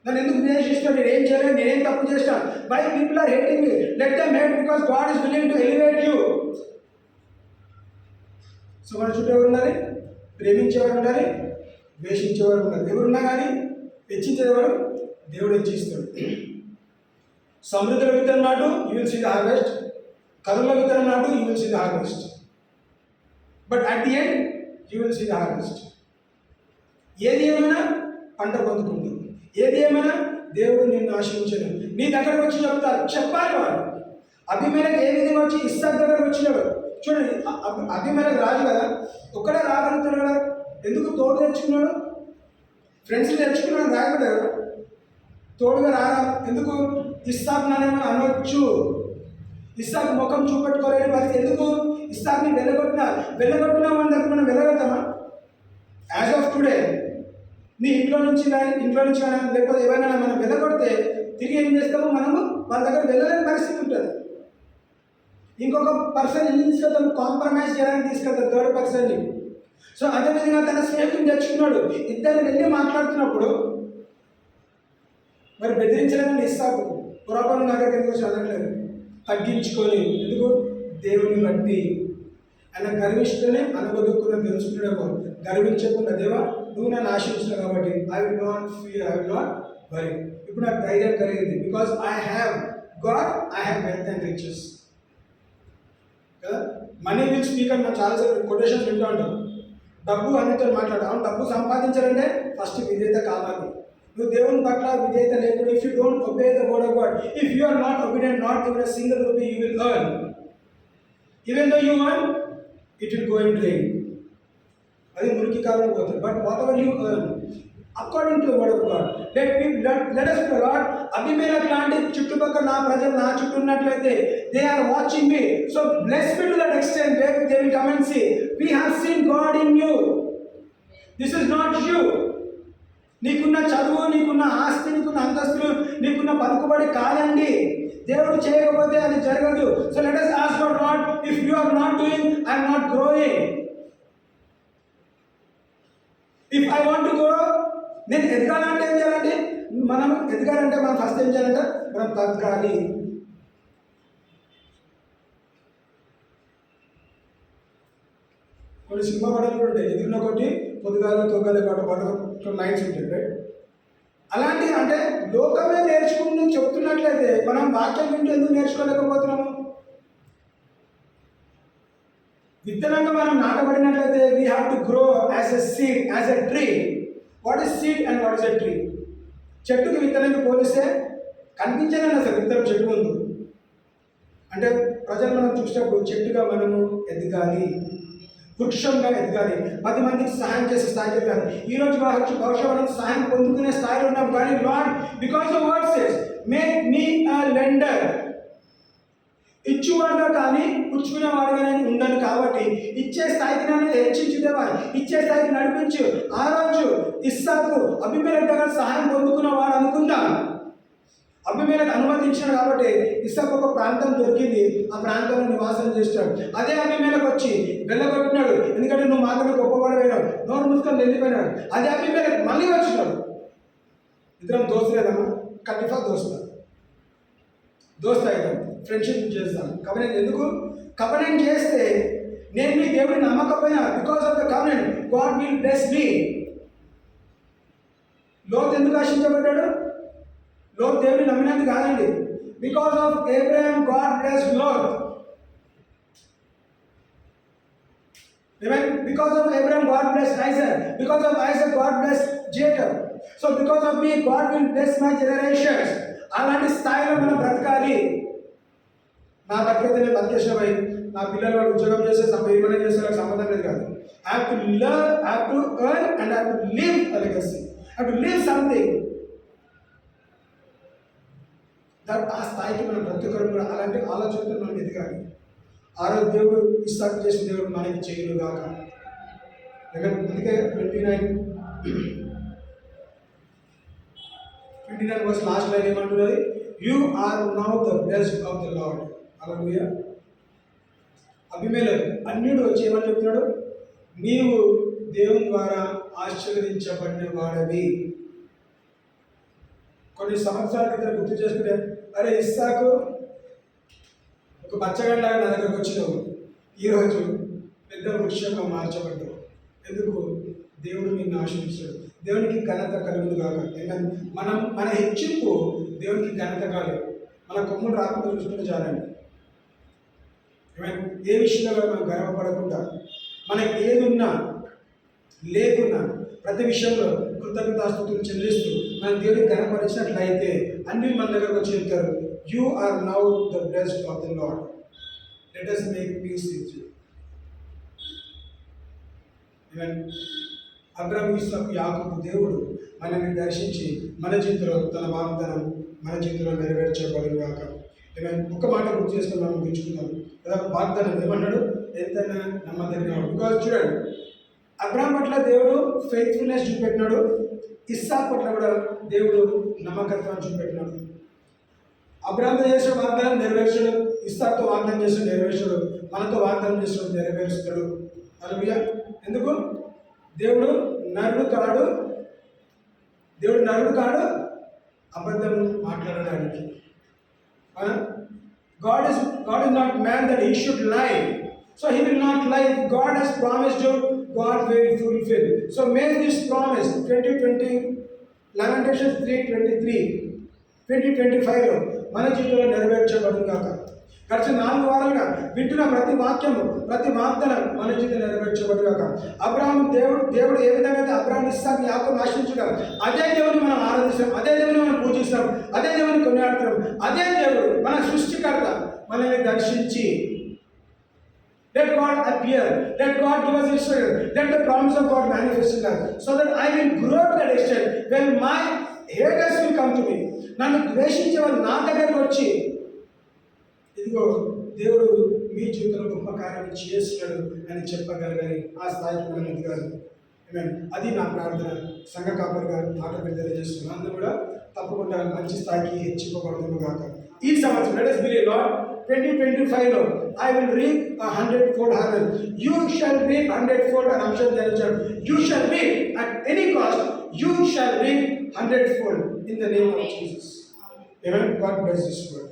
నన్ను ఎందుకు ద్వేషిస్తాను, నేను ఏం చేయలేదు, నేనేం తప్పు చేస్తాను, why people are hating me, let them hate because God is willing to elevate you. So మన చుట్టూ ఎవరు ఉండాలి? ప్రేమించేవారు ఉండాలి, ద్వేషించేవారు ఉండాలి. ఎవరున్నా కానీ హెచ్చించేవారు దేవుడు హెచ్చిస్తాడు. సమృద్ధుల విత్తనం నాటు, you will see the harvest. కరువుల విత్తనం నాటు, you will see the harvest. But at the end you will see the harvest. ఏది ఏమైనా పంట పొందుకుంటుంది, ఏది ఏమైనా దేవుడు నిన్ను ఆశించను. నీ దగ్గరకు వచ్చి చెప్పాలి వాళ్ళు. అభిమేలకు ఏ విధంగా వచ్చి ఇస్సాకు దగ్గరకు వచ్చినాడు చూడండి. అభిమేలకు రాజు కదా, ఒక్కడే రాగలుగుతాడు కదా, ఎందుకు తోడు తెచ్చుకున్నాడు? ఫ్రెండ్స్ తెచ్చుకున్నాడు రాగలడు కదా, తోడుగా రారా ఎందుకు? ఇస్సాకు నానేమో అనొచ్చు, ఇస్సాకు ముఖం చూపెట్టుకోలేని వారికి ఎందుకు? ఇస్సాకుని వెళ్ళగొట్టిన మన దగ్గర మనం వెళ్ళగలుగుతామా? యాజ్ ఆఫ్ టుడే నీ ఇంట్లో నుంచి లేకపోతే ఏమైనా మనం వెళ్ళగొడితే తిరిగి ఏం చేస్తాము? మనము వాళ్ళ దగ్గర వెళ్ళలేని పరిస్థితి ఉంటుంది. ఇంకొక పర్సన్ ఏం తీసుకెళ్తాము? కాంప్రమైజ్ చేయడానికి తీసుకెళ్తారు థర్డ్ పర్సన్ని. సో అదేవిధంగా తన స్నేహితుని తెచ్చుకున్నాడు, ఇద్దరు వెళ్ళి మాట్లాడుతున్నప్పుడు మరి బెదిరించలేదని ఇస్సాకు పురాపణ నగరికి ఎందుకు చదవట్లేదు, తగ్గించుకొని ఎందుకు? దేవుని బట్టి. ఆయన గర్విష్ఠునే అనగొదుక్కుని తెలుసుకునేమో, గర్వించకుండా దేవా నువ్వు నన్ను ఆశించావు కాబట్టి I will not fear, I will not worry. ఇప్పుడు నాకు ధైర్యం కలిగింది, because I have God, I have wealth and riches కదా. మనీ విల్ స్పీక్ అని మనం చాలాసార్లు కొటేషన్స్ వింటూ ఉంటాం. డబ్బు అన్నితో మాట్లాడతాం. డబ్బు సంపాదించాలంటే ఫస్ట్ విధేయత కావాలి. నువ్వు దేవుని పట్ల విధేయత లేకుండా, if you don't obey the word of God, if you are not obedient, not even a single rupee you will earn. Even though you earn, it will go in drain. అది మురికి కాలంలో పోతుంది. But whatever you earn according to word of God, let us pray. Lord, Abimelech లాంటి చుట్టుపక్కల నా ప్రజలు నా చుట్టూ ఉన్నట్లయితే they are watching me. So bless me to that extent where they will come and see we have seen God in you. This is not you. నీకున్న చదువు, నీకున్న ఆస్తి, నీకున్న అంతస్తులు, నీకున్న పలుకుబడి కాదండి. దేవుడు చేయకపోతే అది జరగదు. So let us ask God, Lord, if you are not doing, I am not growing. If I want to grow, నేను ఎదగాలంటే ఏం చేయాలంటే, మనం ఎదగాలంటే మనం ఫస్ట్ ఏం చేయాలంటే మనం తగ్గాలి. కొన్ని సినిమా పడాలు కూడా ఉంటాయి, ఎదురున్న కొట్టి పొద్దుగాల తొగ్గాలి పాట లైన్స్ ఉంటాయి రైట్. అలాంటి అంటే లోకమే నేర్చుకుని చెప్తున్నట్లయితే మనం వాక్యం వింటూ ఎందుకు నేర్చుకోలేకపోతున్నాము? విత్తనంగా మనం నాటబడినట్లయితే we have to grow as a seed, as a tree. What is seed and what is a tree? చెట్టుకి విత్తనాన్ని పోలిస్తే కనిపించలేదు అసలు విత్తనం చెట్టు ముందు. అంటే ప్రజలు మనం చూసినప్పుడు చెట్టుగా మనము ఎదగాలి, వృక్షంగా ఎదగాలి, 10 మందికి సహాయం చేసే స్థాయికి ఎదగాలి. ఈరోజు బహుశా మనం సహాయం పొందుకునే స్థాయిలో ఉన్నాం, కానీ Lord because the word says make me a lender. ఇచ్చువాడుగా కానీ పుచ్చుకునేవాడుగా నేను ఉండను కాబట్టి ఇచ్చే స్థాయికి నన్ను హెచ్చించుదేవా, ఇచ్చే స్థాయికి నడిపించు. ఆ రోజు ఇస్సాకు అభిమేలక్ దగ్గర సహాయం పొందుకున్నవాడు అనుకుందాం. అభిమేలక్ అనుమతించాడు కాబట్టి ఇస్సాకు ఒక ప్రాంతం దొరికింది, ఆ ప్రాంతంలో నివాసం చేస్తాడు. అదే అభిమేలక్ వచ్చి వెళ్ళగొట్టినాడు, ఎందుకంటే నువ్వు మాత్రమే గొప్పవాడైనావు, నోరు మూసుకొని వెళ్ళిపోయినాడు. అదే అభిమేలక్ మళ్ళీ వచ్చినాడు. ఇద్దరం దోస్తులేదమ్మా, కటిఫా దోస్త అవుతాం, ఫ్రెండ్షిప్ చేస్తాం. కవెనెంట్ ఎందుకు? కవెనెంట్ చేస్తే నేను మీ దేవుడిని నమ్మకపోయినా, because of the covenant God will bless me. లోతు ఎందుకు ఆశించబడ్డాడు? లోతు దేవుడిని నమ్మినందుకు కాదండి. Because of Abraham God bless Lot. Because of Abraham God blessed Isaac. Because of Isaac God blessed Jacob. So because of me God will bless my generations. అలాంటి స్థాయిలో మనం బ్రతకాలి. నా బతికైతే నేను బతికేసినవై, నా పిల్లలు వాళ్ళు ఉద్యోగం చేసే ఏమైనా చేసే వాళ్ళకి సంబంధం లేదు కాదు. I have to learn, I have to earn, and I have to live a legacy. I have to live something. ఆ స్థాయికి మనం ప్రతి ఒక్కరు కూడా అలాంటి ఆలోచనతో మనం ఎదగాలి. ఆ రోజు దేవుడు ఇస్సాకు చేసిన దేవుడు మనకి చేయను గాక. అందుకే 29 వర్స్ లాస్ట్ లైన్ ఏమంటున్నది? You are now the blessed of the Lord. Hallelujah. అబీమెలెకు అన్యుడు వచ్చి ఏమని చెప్తున్నాడు? నీవు దేవుని ద్వారా ఆశీర్వదించబడిన వాడవి. కొన్ని సంవత్సరాల క్రితం గుర్తు చేసుకుంటే, అరే ఇస్సాకు ఒక బచ్చగండాగా నా దగ్గరకు వచ్చినావు, ఈరోజు పెద్ద వృక్షంగా మార్చబడ్డావు. ఎందుకు? దేవుడు నిన్ను ఆశీర్వదించాడు. దేవునికి ఘనత కలుగును కాక. మన హెచ్చింపు దేవునికి ఘనత కాలేదు. మన కొమ్ములు రాకుండా చూసుకుంటే చాలండి. ఏ విషయంలో మనం గర్వపడకుండా, మనకి ఏది ఉన్నా లేకున్నా ప్రతి విషయంలో కృతజ్ఞతాస్తుతులు చెల్లిస్తూ మన దేవుడికి కనపరిచినట్లయితే అన్ని మన దగ్గరకు వచ్చి చెప్తారు, you are now the blessed of the Lord. Let us make peace with you. అబ్రహాము, ఇస్సాకు, యాకోబు దేవుడు మనల్ని దర్శించి మన జీవితంలో తన వాగ్దానం మన జీవితంలో నెరవేర్చబడును గాక. ఒక మాట గుర్తు చేసుకుని మనం గుర్తుంచుకుందాం కదా. వాగ్దానం ఏమన్నాడు? ఎంతైనా నమ్మదగినవాడు. బికాజ్ చూడండి, అబ్రహాం పట్ల దేవుడు ఫెయిత్ఫుల్నెస్ చూపెట్టినాడు, ఇస్సాకు పట్ల కూడా దేవుడు నమ్మకత్వాన్ని చూపెట్టినాడు. అబ్రహాంతో చేసిన వాగ్దానం నెరవేర్చాడు, ఇస్సాకుతో వాగ్దానం చేసిన నెరవేర్చాడు, మనతో వాగ్దానం చేసిన నెరవేరుస్తాడు. హల్లెలూయా. ఎందుకు? దేవుడు నరుడు కాడు, అబద్ధం మాట్లాడడానికి. God is not man that he should lie. So he will not lie. If God has promised you, God will fulfill. So make this promise. 2020 Lamentations 3:23 2025 మన జీవితంలో నెరవేర్చబడును గాక. గడిచిన 4 వారాలుగా వింటున్న ప్రతి వాక్యము, ప్రతి వాగ్దానం మన జీవితంలో నెరవేర్చబడును గాక. అబ్రహాము దేవుడు ఏ విధంగా అయితే అబ్రహాము, ఇస్సాకు, యాకోబును ఆశీర్వదించాడు, అదే దేవుని మనం ఆరాధిస్తాం, అదే దేవుని మనం పూజిస్తాం, అదే దేవుని కొనియాడుతాం. అదే దేవుడు మన సృష్టికర్త మనల్ని దర్శించి, let God appear, let God give us instruction, let the promise of God manifest in us, so that I will grow to that extent when my haters will come to me. నన్ను ద్వేషించే వాళ్ళు నా దగ్గరకు వచ్చి, ఇదిగో దేవుడు మీ జీవితంలో గొప్ప కార్యం చేస్తున్నాడు అని చెప్పగలగాలి. ఆ స్థాయికి మనం ఎదగాలి. అది నా ప్రార్థన. సంఘ కాపరిగా మాట తెలియజేస్తున్నాను. అందరూ కూడా తప్పకుండా మంచి స్థాయికి హెచ్చింపబడదు కాక. ఈ సంవత్సరం let us believe Lord, 2025లో I will reap 100-fold harvest. You shall reap 100-fold అని అంశం ధ్యానించాడు. You shall reap at any cost. You shall reap 100-fold in the name of Jesus. Amen. God bless this word.